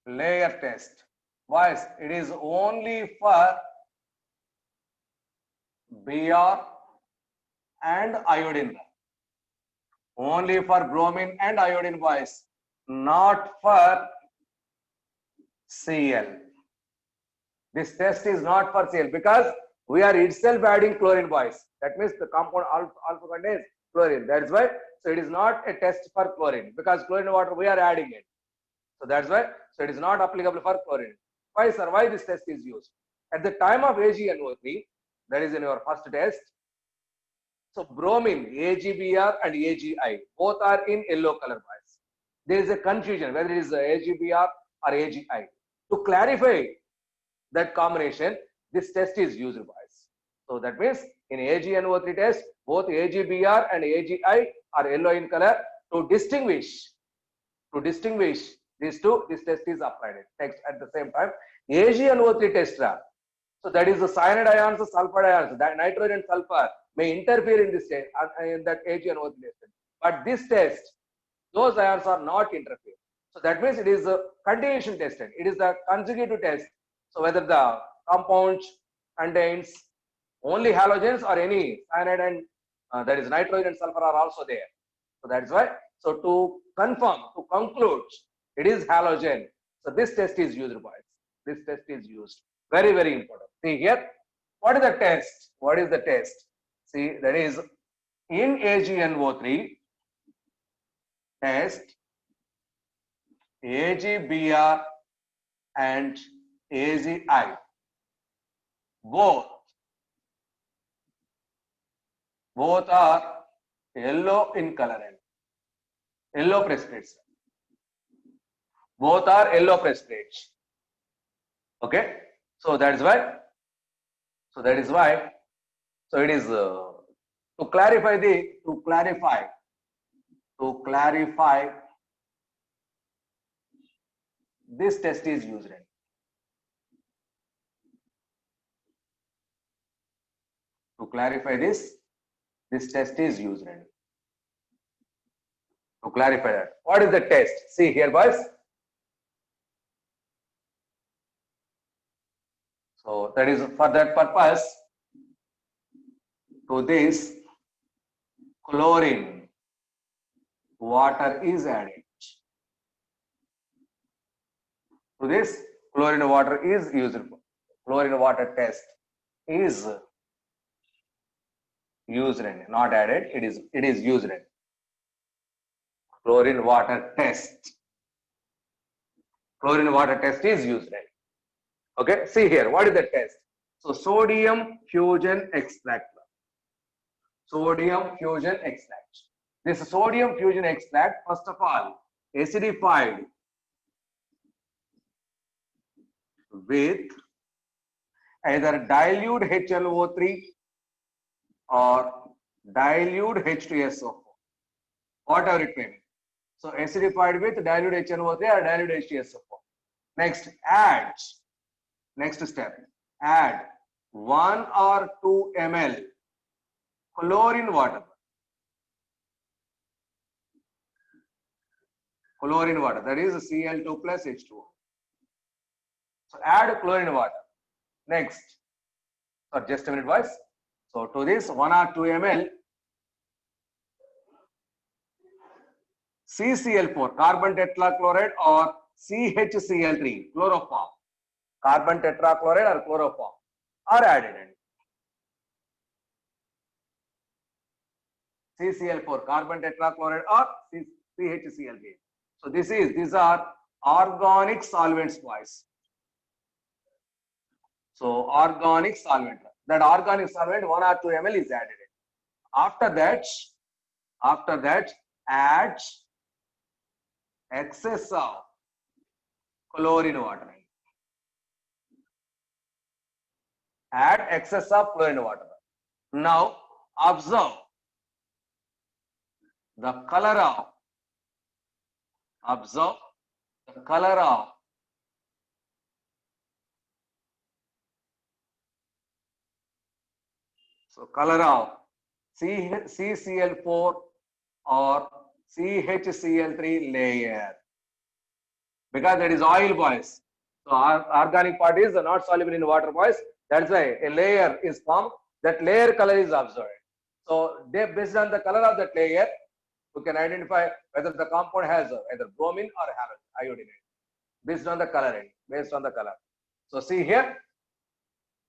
Layer test. Boys, it is only for Br and iodine. Only for bromine and iodine, boys. Not for Cl. This test is not for Cl because we are itself adding chlorine, boys. That means the compound also contains chlorine. That's why. So it is not a test for chlorine because chlorine water we are adding it. So that's why. So it is not applicable for chlorine. Why, sir? Why this test is used? At the time of AgNO3, that is in your first test. So bromine, AgBr and AgI, both are in yellow color, boys. There is a confusion whether it is AgBr or AgI. To clarify that combination, this test is used, boys. So that means in AgNO3 test, both AgBr and AgI are yellow in color. To distinguish these two, this test is applied. Next, at the same time, AgNO3 test. So that is the cyanide ions, the sulfur ions, that nitrogen and sulfur may interfere in this test, in that AgNO3 test. But this test, those ions are not interfere. So that means it is a continuation test. It is the consecutive test. So whether the compound contains only halogens or any cyanide and that is nitrogen and sulfur are also there. So that's why. So to confirm, to conclude, it is halogen. So this test is used, boys. This test is used. Very, very important. See here, what is the test? See, that is In AgNO3 test AgBr and AgI both are yellow in color and yellow precipitates. Both are yellow precipitates. Okay, so that is why. So it is to clarify this test is used. To clarify this test is used. To clarify that, what is the test? See here, boys. So that is for that purpose. To this, chlorine water is added. To this, chlorine water is used. Chlorine water test is used, not added. It is used. Chlorine water test. Chlorine water test is used. Okay, see here, what is the test? So sodium fusion extract. Sodium fusion extract. This sodium fusion extract, first of all, acidified with either dilute HNO3 or dilute H2SO4, whatever it may be. So acidified with dilute HNO3 or dilute H2SO4. Next, next step, add 1 or 2 ml chlorine water. Chlorine water, that is Cl2 plus H2O. So add chlorine water. Next, or just a minute, boys. So to this 1 or 2 ml CCl4, carbon tetrachloride, or CHCl3, chloroform. Carbon tetrachloride or chloroform are added. CCl4, carbon tetrachloride, or CHCl3. So these are organic solvents, boys. So organic solvent. That organic solvent 1 or 2 ml is added. After that, add excess of chlorine water. Add excess of chlorine water. Now observe the color of. Observe the color of CCl4 or CHCl3 layer, because that is oil, boys. So our organic part is not soluble in water, boys. That's why a layer is formed. That layer color is observed. So based on the color of that layer, we can identify whether the compound has either bromine or iodine based on the color. So see here.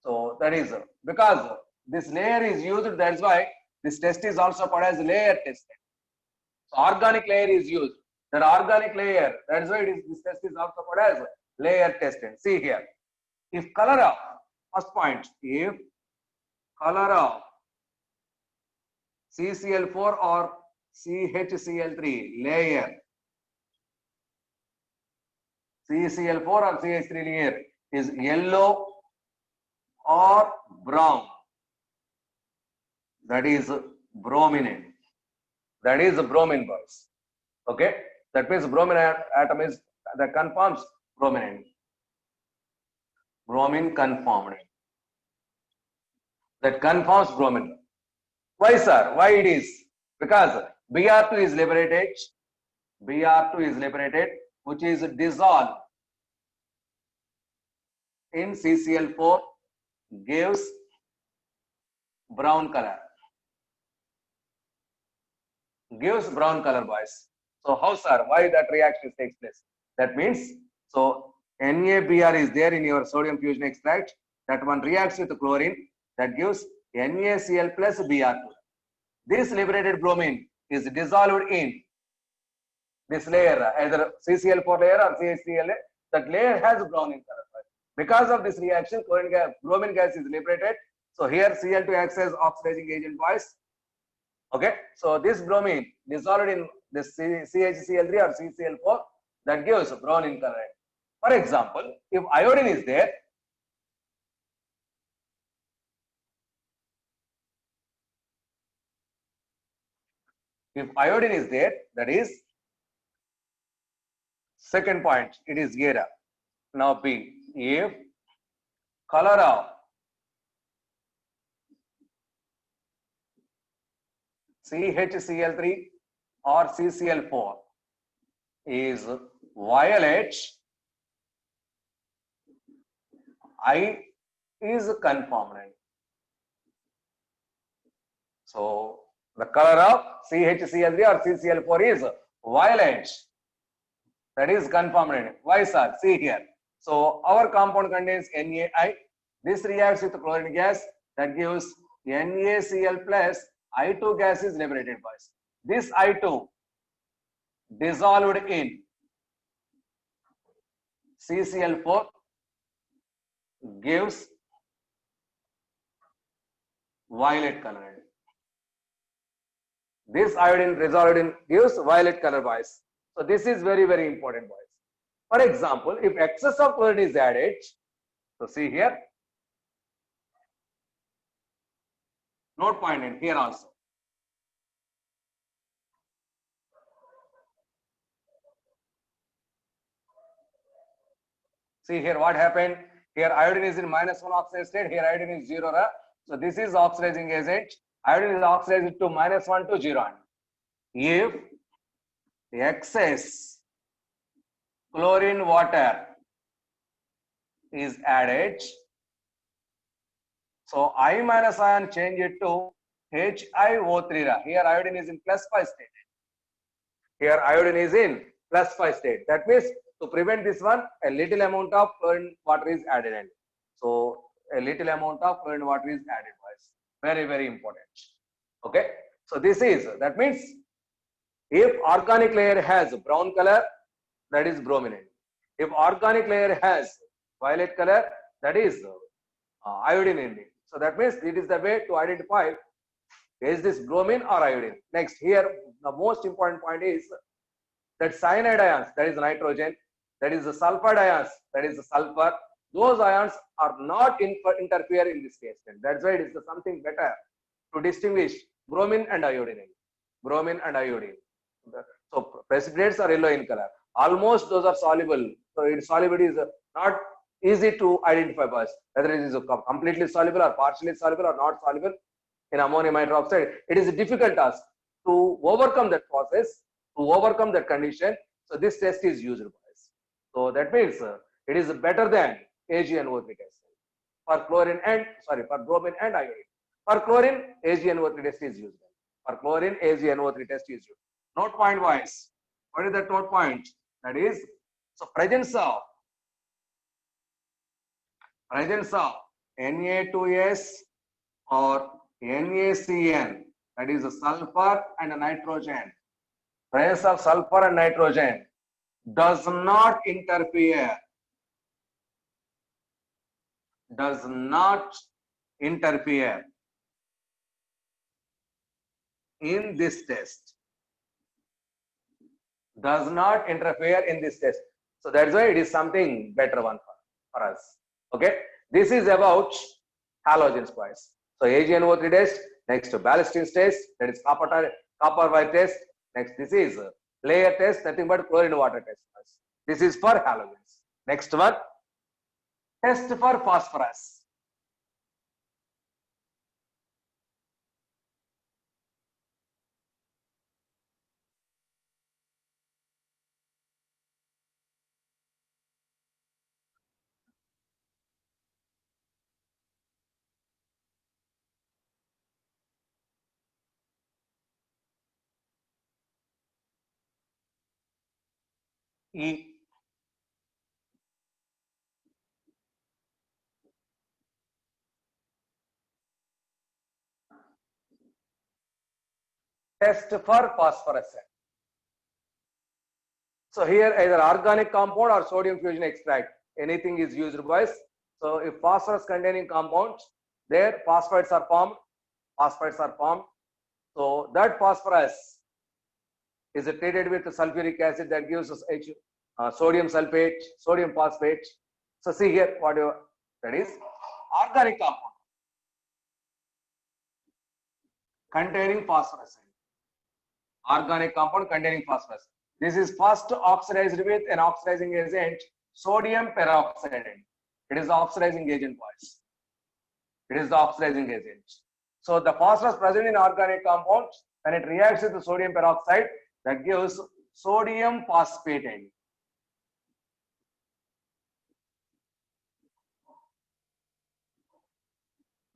So that is because this layer is used. That's why this test is also called as layer test. So organic layer is used. That organic layer. That's why this test is also called as layer testing. See here. If color of first point, if color of CCl4 or CHCl3 layer, CCl4 or CH3 layer is yellow or brown, that is bromine. That is bromine, boys. Okay, that means bromine atom is that conforms bromine. Bromine conformed. That conforms bromine. Why, sir? Why it is? Because Br2 is liberated. Br2 is liberated, which is dissolved in CCl4, gives brown color. Gives brown color, boys. So how, sir? Why that reaction takes place? That means, so NaBr is there in your sodium fusion extract. That one reacts with chlorine. That gives NaCl plus Br2. This liberated bromine is dissolved in this layer, either CCl4 layer or CHCl. That layer has brown in color. Because of this reaction, bromine gas is liberated. So here Cl2 acts as oxidizing agent, boys. Okay, so this bromine dissolved in this CHCl3 or CCl4, that gives brown in color. For example, if iodine is there, that is second point, it is here. Now B, if color of CHCl3 or CCl4 is violet, I is conformant. So the color of CHCl3 or CCl4 is violet. That is conformant. Why, sir? See here. So our compound contains NaI. This reacts with chlorine gas, that gives NaCl plus I2 gas is liberated, boys. This I2 dissolved in CCl4 gives violet color. This iodine dissolved in gives violet color, boys. So this is very, very important, boys. For example, if excess of chlorine is added, so see here, note point in here also. See here what happened. Here iodine is in -1 oxide state. Here iodine is 0. So this is oxidizing agent. Iodine is oxidized to -1 to 0. If excess chlorine water is added, so I minus ion change it to HiO3. Here iodine is in +5 state. Here iodine is in +5 state. That means to prevent this one, a little amount of chlorine water is added. So a little amount of chlorine water is added, boys. Very, very important. Okay. So this is, that means if organic layer has brown color, that is bromine. If organic layer has violet color, that is iodine in it. So that means it is the way to identify, is this bromine or iodine. Next, here the most important point is that cyanide ions, that is nitrogen, that is the sulfur ions, that is the sulfur. Those ions are not interfere in this case. That's why it is something better to distinguish bromine and iodine. Bromine and iodine. So precipitates are yellow in color. Almost those are soluble. So its solubility is not easy to identify by us, whether it is completely soluble or partially soluble or not soluble in ammonium hydroxide. It is a difficult task to overcome that process, to overcome that condition. So this test is used by us. So that means it is better than AgNO3 test for chlorine and for bromine and iodine. For chlorine, AgNO3 test is used. For chlorine, AgNO3 test is used. Note point wise. What is that note point? That is, so presence of Na2S or NaCN, that is a sulfur and a nitrogen. Presence of sulfur and nitrogen does not interfere in this test. Does not interfere in this test. So that's why it is something better one for us. Okay. This is about halogens, boys. So AgNO3 test. Next, Ballastine test. That is copper wire test. Next, this is layer test. Nothing but chlorine water test. This is for halogens. Next one, test for phosphorus. E. test for phosphorescence. So here either organic compound or sodium fusion extract, anything is used, boys. So if phosphorus containing compounds, there phosphates are formed. So that phosphorus is treated with sulfuric acid that gives us sodium sulfate, sodium phosphate. So see here that is organic compound containing phosphorus. Organic compound containing phosphorus. This is first oxidized with an oxidizing agent, sodium peroxide. It is the oxidizing agent, boys. It is the oxidizing agent. So the phosphorus present in organic compounds, when it reacts with the sodium peroxide, that gives sodium phosphate.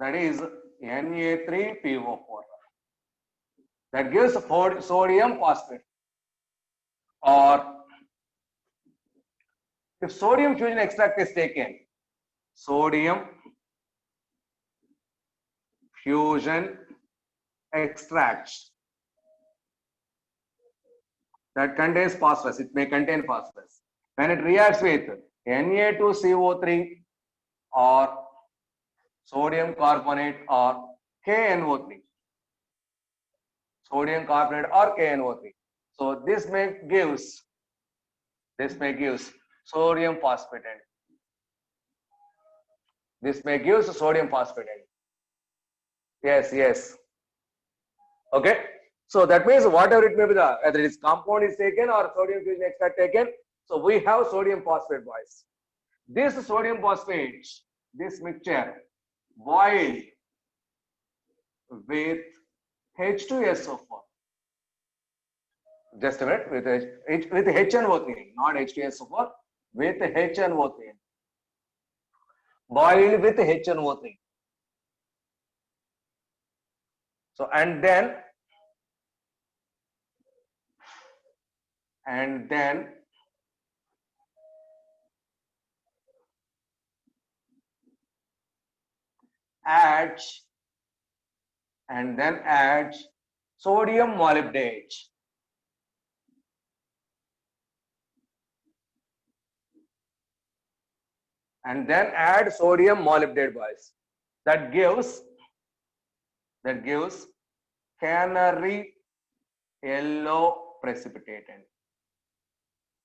That is Na3PO4. That gives sodium phosphate. Or if sodium fusion extract is taken, sodium fusion extract that contains phosphorus, it may contain phosphorus. When it reacts with Na2CO3 or sodium carbonate or KNO3, sodium carbonate or KNO3. So this may gives sodium phosphate. This may give sodium phosphate. Yes. Okay. So that means whatever it may be, whether it is compound is taken or sodium fusion extract taken, so we have sodium phosphate, boys. This sodium phosphate, this mixture boiled with H2SO4. Just a minute, with HNO3, not H2SO4, with HNO3. Boiled with HNO3. So and then add sodium molybdate. And then add sodium molybdate, boys. That gives canary yellow precipitate.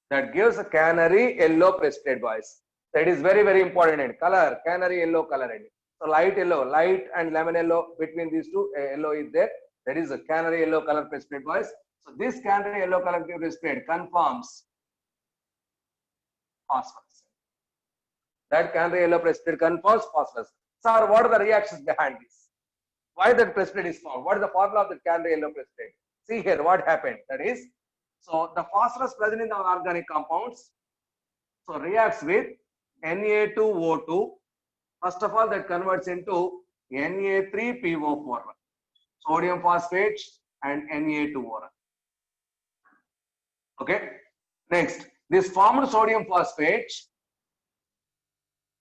That gives a canary yellow precipitate, boys. That is very, very important. And color, canary yellow color. So light yellow, light and lemon yellow, between these two, yellow is there. That is a canary yellow color precipitate, boys. So this canary yellow color precipitate confirms phosphorus. That canary yellow precipitate confirms phosphorus. Sir, what are the reactions behind this? Why that precipitate is formed? What is the formula of the canary yellow precipitate? See here what happened. That is, so the phosphorus present in the organic compounds, so reacts with Na2O2. First of all, that converts into Na3PO4, sodium phosphate and Na2O. Okay. Next, this formed sodium phosphate,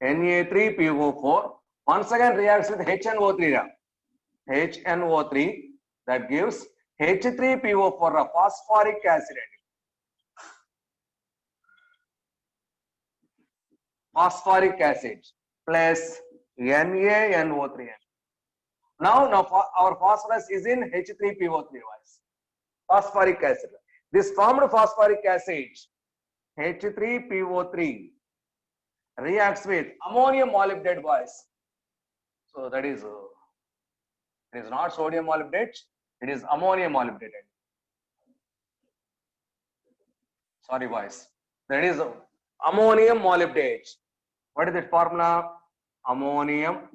Na3PO4, once again reacts with HNO3. HNO3 that gives H3PO4, phosphoric acid. Phosphoric acid plus NaNO3. Now our phosphorus is in H3PO3. Phosphoric acid. This formed phosphoric acid, H3PO3, reacts with ammonium molybdate, boys. So that is, it is not sodium molybdate, it is ammonium molybdate. Sorry, boys. That is ammonium molybdate. What is that formula? Ammonium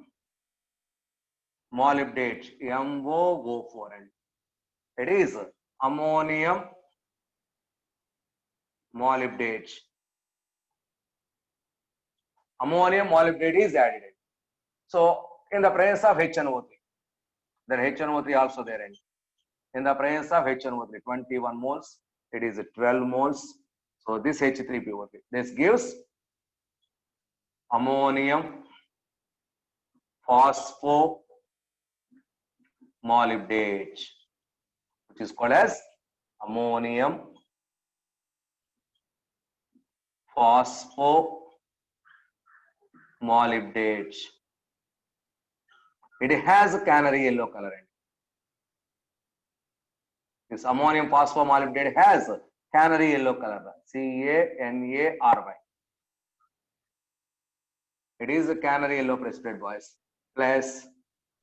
molybdate, MoO4. It is ammonium molybdate. Ammonium molybdate is added. So in the presence of HNO3, then HNO3 also there. In the presence of HNO3, 21 moles, it is 12 moles. So this H3PO3, this gives ammonium phosphomolybdate. which is called as ammonium phosphomolybdate. It has a canary yellow color. This ammonium phosphomolybdate has canary yellow color, CaNary. It is a canary yellow precipitate, boys. Plus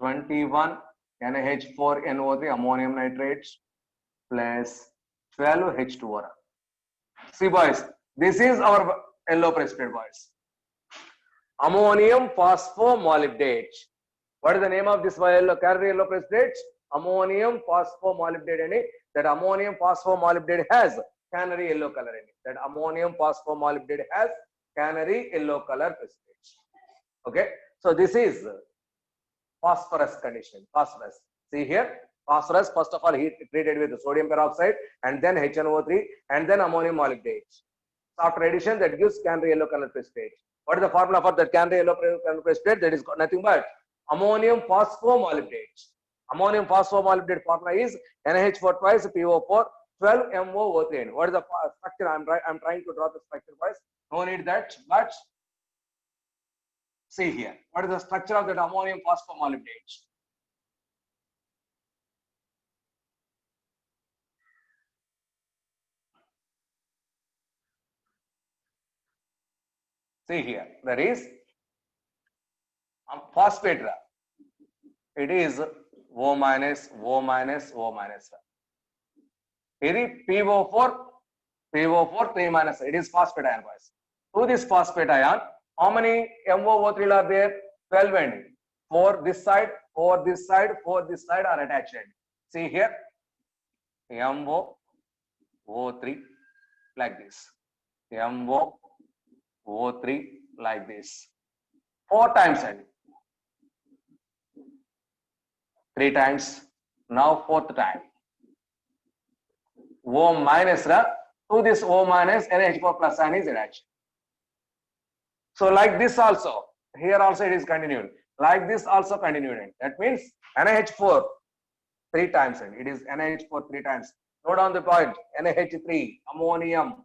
21 NH4NO3 ammonium nitrate plus 12 H2O. See, boys, this is our yellow precipitate, boys. Ammonium phosphomolybdate. What is the name of this canary yellow precipitate? Ammonium phosphomolybdate in it. That ammonium phosphomolybdate has canary yellow color in it. That ammonium phosphomolybdate has canary yellow color precipitate. Okay, so this is phosphorus condition. Phosphorus. See here, phosphorus first of all heat treated with sodium peroxide and then HNO3 and then ammonium molybdate. After addition, that gives canary yellow color precipitate. What is the formula for that canary yellow color precipitate? That is nothing but ammonium phosphomolybdate. Ammonium phosphomolybdate formula is NH4 twice PO4 12 MoO3. What is the structure? I'm trying to draw the structure, boys. No need that, but see here. What is the structure of that ammonium phosphomolybdate? See here. There is phosphate. It is O minus, O minus, O minus. It is PO4 3 minus. It is phosphate ion, boys. To this phosphate ion, how many MoO3 are there? 12 and 4 this side, 4 this side, 4 this side are attached. See here, MoO3 like this. MoO3 like this. 4 times and 3 times. Now 4th time. O minus to this O minus NH4 plus ion is attached. So like this also, here also it is continued. Like this also continued. That means NH4 3 times. It is NH4 3 times. Note down the point. NH3 ammonium.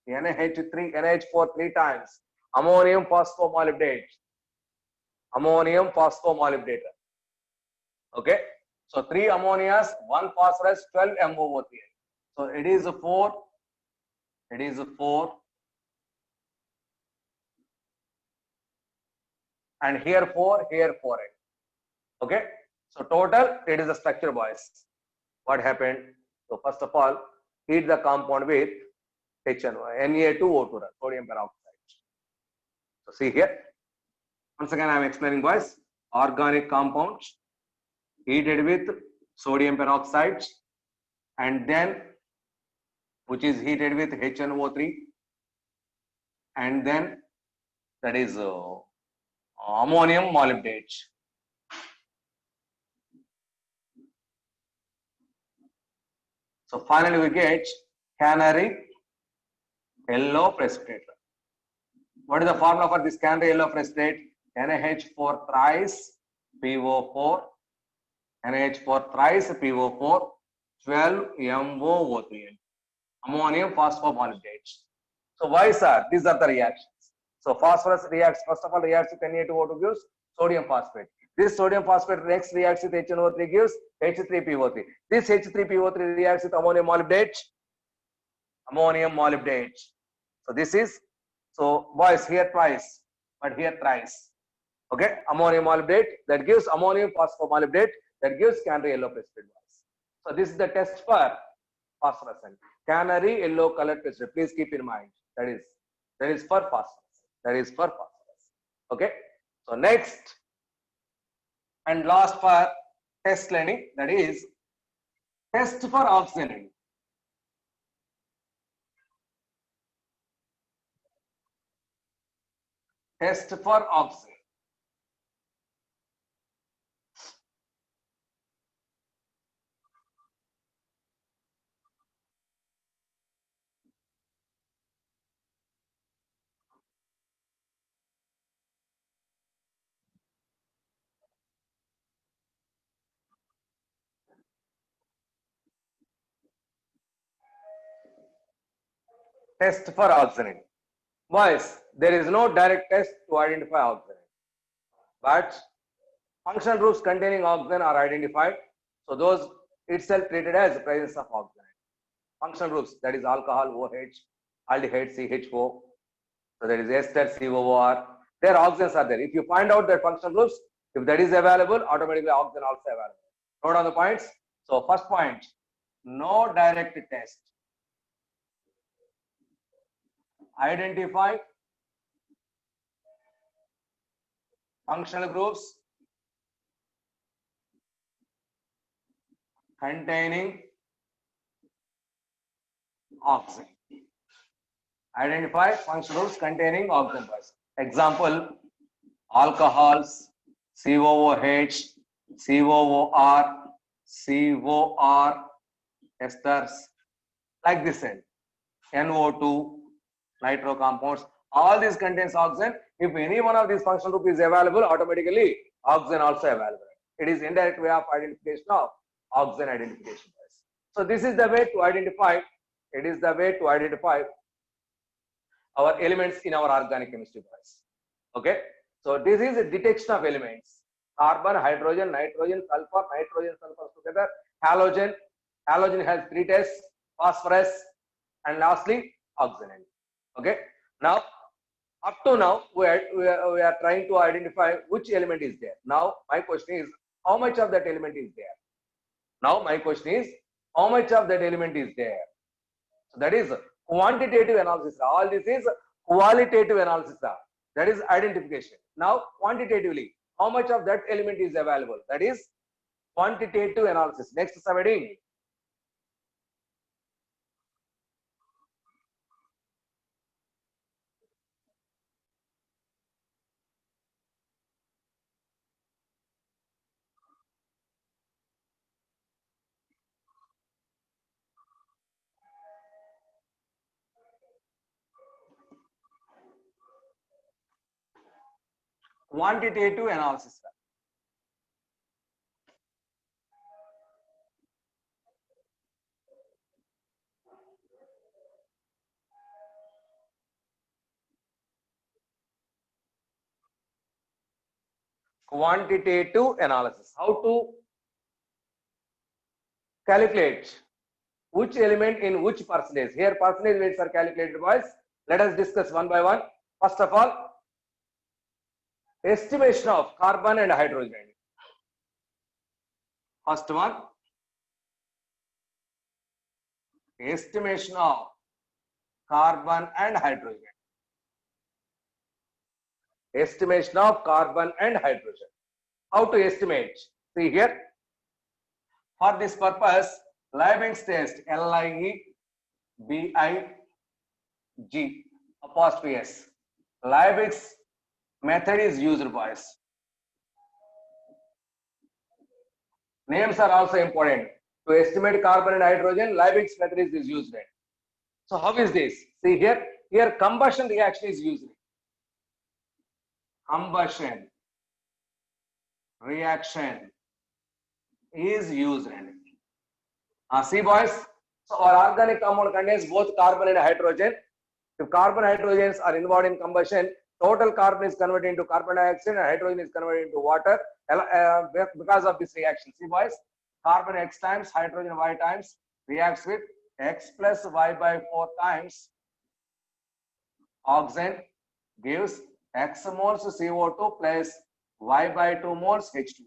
NH4 3 times. Ammonium phosphomolybdate. Ammonium phosphomolybdate. Okay. So 3 ammonias, 1 phosphorus, 12 MoO3. So it is a 4. It is a 4. And here 4, here 4. Okay. So total, it is a structure, boys. What happened? So first of all, heat the compound with Na2O2, sodium peroxide. So see here. Once again, I am explaining, boys. Organic compounds heated with sodium peroxide and then which is heated with HNO3 and then that is ammonium molybdate. So finally we get canary yellow precipitate. What is the formula for this canary yellow precipitate? NH4 thrice PO4, NH4 thrice PO4, 12 MoO3, ammonium phosphomolybdate. So why, sir? These are the reactions. So phosphorus reacts, first of all, reacts with Na2O2 gives sodium phosphate. This sodium phosphate next reacts with HNO3 gives H3PO3. This H3PO3 reacts with ammonium molybdate. Ammonium molybdate. So this is, so boys, here twice, but here thrice. Okay, ammonium molybdate that gives ammonium phosphomolybdate that gives canary yellow precipitate. So this is the test for phosphorescent. Canary yellow colored precipitate. Please keep in mind that is for phosphorus. That is for phosphorus. Okay. So next and last for test learning, that is test for oxygen. Test for oxygen. test for oxygen. Boys, there is no direct test to identify oxygen, but functional groups containing oxygen are identified. So those itself treated as the presence of oxygen. Functional groups, that is alcohol, OH, aldehyde, CHO. So there is ester, COOR. Their oxygens are there. If you find out that functional groups, if that is available, automatically oxygen also available. Note on the points. So first point, no direct test. Identify functional groups containing oxygen. Identify functional groups containing oxygen. Example, alcohols, COOH, COOR, COR, esters, like this end. NO2, nitro compounds, all these contains oxygen. If any one of these functional group is available, automatically oxygen also available. It is indirect way of identification of oxygen identification. So this is the way to identify, it is the way to identify our elements in our organic chemistry process. Okay, so this is a detection of elements: carbon, hydrogen, nitrogen, sulfur, nitrogen, sulfur together, halogen. Halogen has 3 tests: phosphorus, and lastly oxygen. Okay, now up to now we are trying to identify which element is there. Now my question is, how much of that element is there? Now my question is, how much of that element is there? So that is quantitative analysis. All this is qualitative analysis. That is identification. Now quantitatively, how much of that element is available? That is quantitative analysis. Next subheading. Quantitative analysis. Quantitative analysis. How to calculate which element in which percentage? Here percentage weights are calculated, boys. Let us discuss one by one. First of all, estimation of carbon and hydrogen. First one, estimation of carbon and hydrogen. Estimation of carbon and hydrogen. How to estimate? See here. For this purpose, Liebig's test, L-I-E-B-I-G apostrophe S. Liebig's method is used, boys. Names are also important. To estimate carbon and hydrogen, Liebig's method is used. So how is this? See here. Here combustion reaction is used. Combustion reaction is used. See, boys. So our organic compound contains both carbon and hydrogen. If carbon and hydrogens are involved in combustion, total carbon is converted into carbon dioxide and hydrogen is converted into water because of this reaction. See, boys, carbon X times, hydrogen Y times reacts with X plus Y by 4 times oxygen gives X moles CO2 plus Y by 2 moles H2.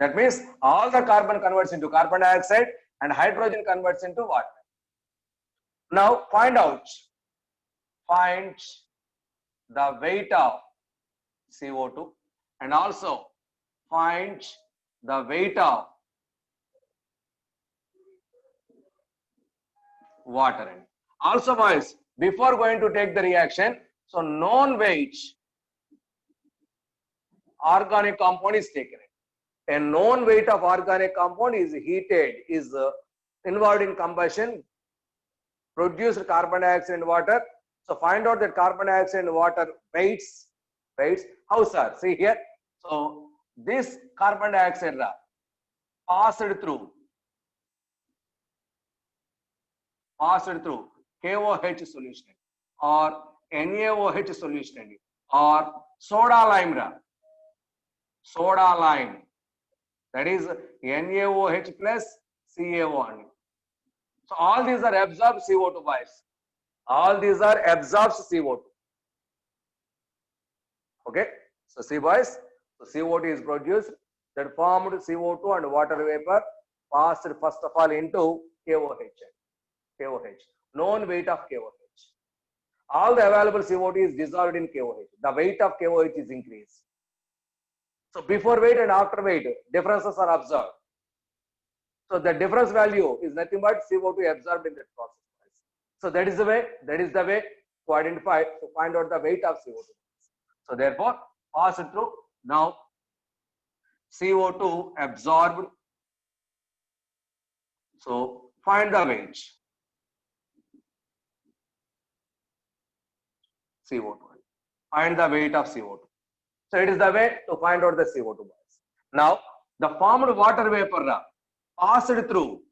That means all the carbon converts into carbon dioxide and hydrogen converts into water. Now find the weight of CO2 and also find the weight of water. Also, boys, before going to take the reaction, so known weight organic compound is taken. A known weight of organic compound is heated, is involved in combustion, produced carbon dioxide and water. So find out that carbon dioxide and water weights. How, sir? See here. So this carbon dioxide passed through KOH solution or NaOH solution or soda lime ra. Soda lime, that is NaOH plus CaO. So all these are absorbed CO2 boys. All these are absorbed CO2. Okay. So see boys, so CO2 is produced, that formed CO2 and water vapor passed first of all into KOH, known weight of KOH. All the available CO2 is dissolved in KOH. The weight of KOH is increased. So before weight and after weight, differences are observed. So the difference value is nothing but CO2 absorbed in that process. So that is the way to identify, to find out the weight of CO2. So therefore, pass it through. Now, CO2 absorbed. So find the weight. CO2. Find the weight of CO2. So it is the way to find out the CO2 boys. Now, the formed water vapor passed through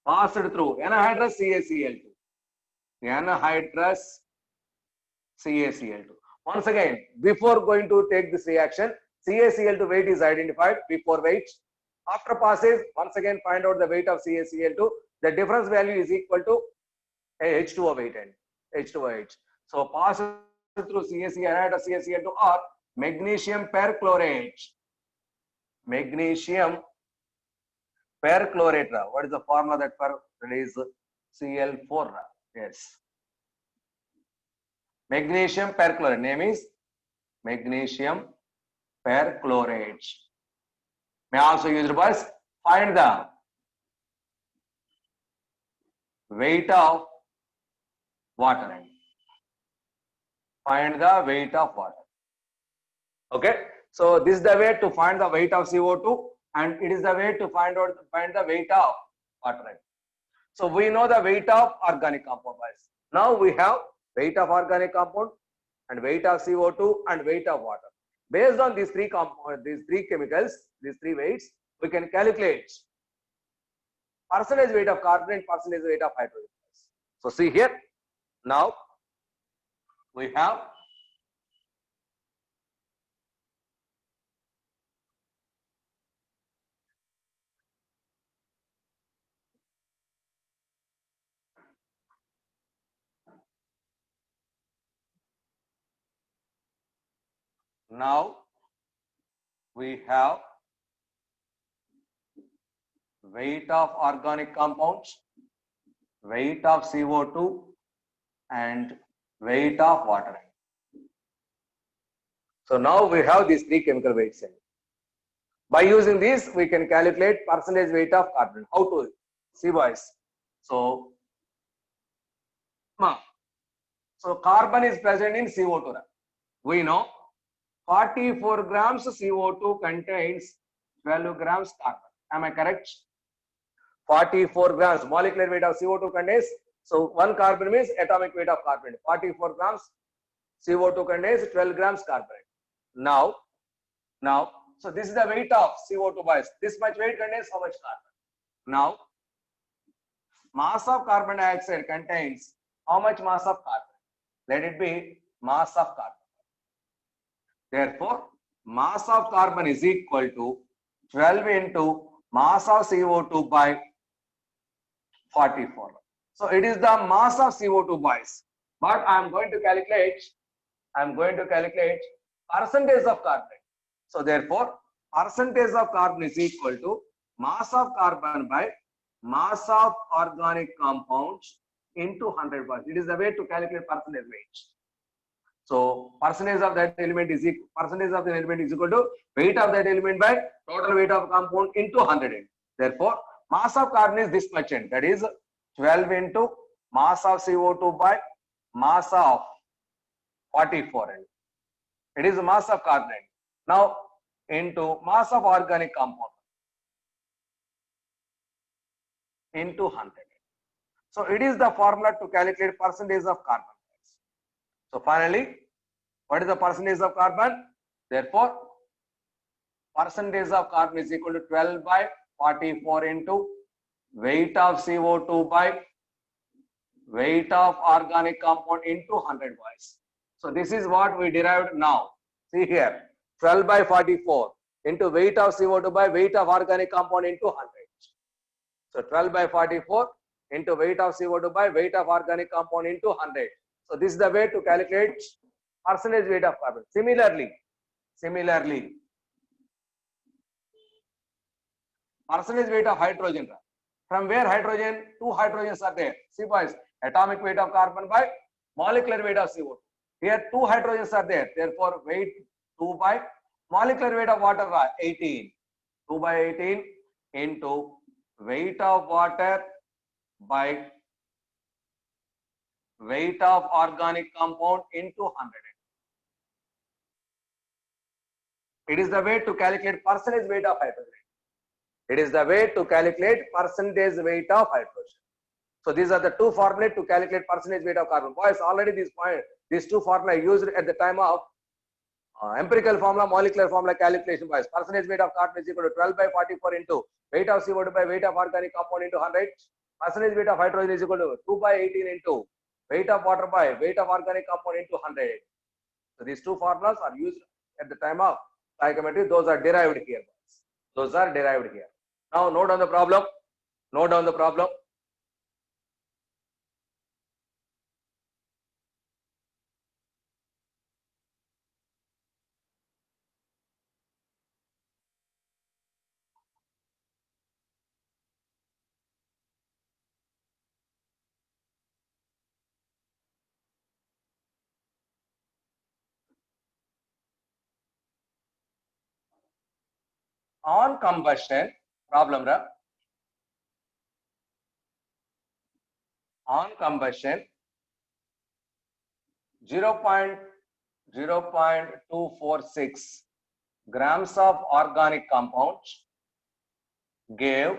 anhydrous CaCl2. Anhydrous CaCl2. Once again, before going to take this reaction, CaCl2 weight is identified before weight. After passage, once again find out the weight of CaCl2. The difference value is equal to H2O weight and H2OH. So pass through anhydrous CaCl2 or magnesium perchlorate. Magnesium perchlorate. What is the formula that per? That is Cl4. Yes. Magnesium perchlorate. Name is magnesium perchlorate. May also use as find the weight of water. Find the weight of water. Okay. So this is the way to find the weight of CO2, and it is the way to find the weight of water. So we know the weight of organic compound. Now we have weight of organic compound and weight of CO2 and weight of water. Based on these three chemicals, these three weights, we can calculate percentage weight of carbon and percentage weight of hydrogen. So see here, now we have weight of organic compounds, weight of CO2 and weight of water. So now we have these three chemical weights. By using this, we can calculate percentage weight of carbon. How to see boys? So carbon is present in CO2. We know 44 grams CO2 contains 12 grams carbon. Am I correct? 44 grams molecular weight of CO2 contains. So 1 carbon means atomic weight of carbon. 44 grams CO2 contains 12 grams carbon. Now, so this is the weight of CO2 boys. This much weight contains how much carbon? Now, mass of carbon dioxide contains how much mass of carbon? Let it be mass of carbon. Therefore, mass of carbon is equal to 12 into mass of CO2 by 44. So it is the mass of CO2 boys. But I am going to calculate percentage of carbon. So therefore, percentage of carbon is equal to mass of carbon by mass of organic compounds into 100 boys. It is the way to calculate percentage weight. So percentage of that element is equal to weight of that element by total weight of compound into 100. Therefore, mass of carbon is this much, that is 12 into mass of CO2 by mass of 44. It is mass of carbon. Now into mass of organic compound into 100. So it is the formula to calculate percentage of carbon. So finally, what is the percentage of carbon? Therefore, percentage of carbon is equal to 12 by 44 into weight of CO2 by weight of organic compound into 100 boys. So this is what we derived now. See here, 12 by 44 into weight of CO2 by weight of organic compound into 100. So 12 by 44 into weight of CO2 by weight of organic compound into 100. So this is the way to calculate percentage weight of carbon. Similarly, percentage weight of hydrogen. From where hydrogen, two hydrogens are there. See boys, atomic weight of carbon by molecular weight of CO2. Here two hydrogens are there. Therefore, weight 2 by molecular weight of water 18. 2 by 18 into weight of water by weight of organic compound into 100. It is the way to calculate percentage weight of hydrogen. It is the way to calculate percentage weight of hydrogen. So these are the two formulae to calculate percentage weight of carbon. Boys, already these two formulae used at the time of empirical formula, molecular formula calculation. Boys, percentage weight of carbon is equal to 12 by 44 into weight of CO2 by weight of organic compound into 100. Percentage weight of hydrogen is equal to 2 by 18 into weight of water by weight of organic compound into 100. So these two formulas are used at the time of stoichiometry. Those are derived here. Those are derived here. Now note down the problem. Note down the problem. On combustion, problem ra. On combustion, 0.246 grams of organic compounds gave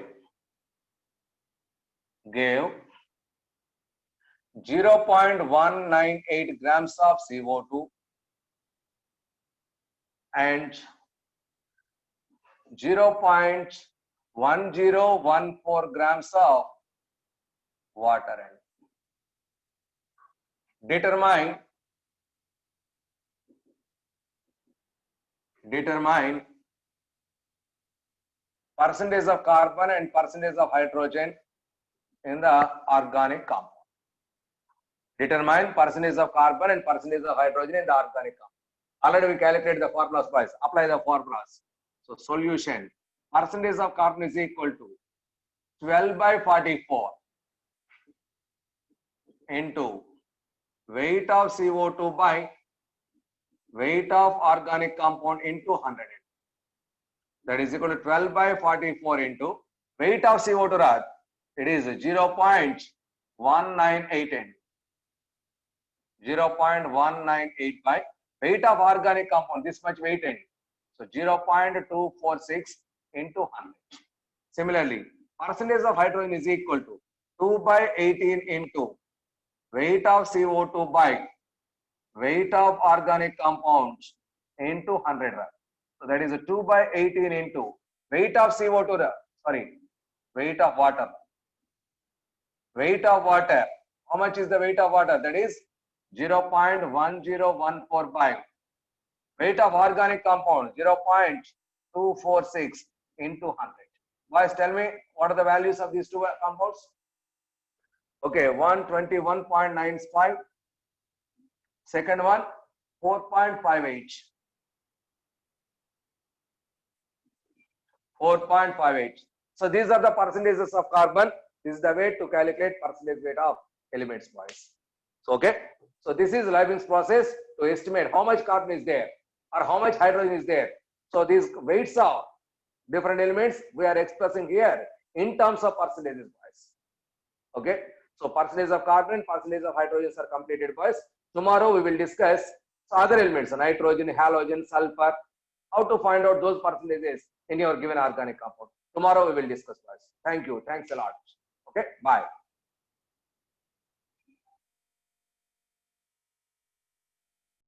0.198 grams of CO2 and 0.1014 grams of water. Determine percentage of carbon and percentage of hydrogen in the organic compound. Determine percentage of carbon and percentage of hydrogen in the organic compound. Already we calculated the formulas, boys. Apply the formulas. So solution, percentage of carbon is equal to 12 by 44 into weight of CO2 by weight of organic compound into 100. That is equal to 12 by 44 into weight of CO2. It is 0.198. 0.198 by weight of organic compound. This much weight in. So 0.246 into 100. Similarly, percentage of hydrogen is equal to 2 by 18 into weight of CO2 by weight of organic compounds into 100. So that is a 2 by 18 into weight of CO2. Weight of water. Weight of water. How much is the weight of water? That is 0.1014 by weight of organic compound 0.246 into 100. Boys, tell me what are the values of these two compounds? Okay, 121.95. Second one 4.58. 4.58. So these are the percentages of carbon. This is the way to calculate percentage weight of elements, boys. So, okay. So this is Liebig's process to estimate how much carbon is there or how much hydrogen is there. So these weights of different elements we are expressing here in terms of percentages, boys. Okay. So percentage of carbon, percentage of hydrogen are completed, boys. Tomorrow we will discuss other elements, nitrogen, halogen, sulfur, how to find out those percentages in your given organic compound. Tomorrow we will discuss, boys. Thank you. Thanks a lot. Okay. Bye.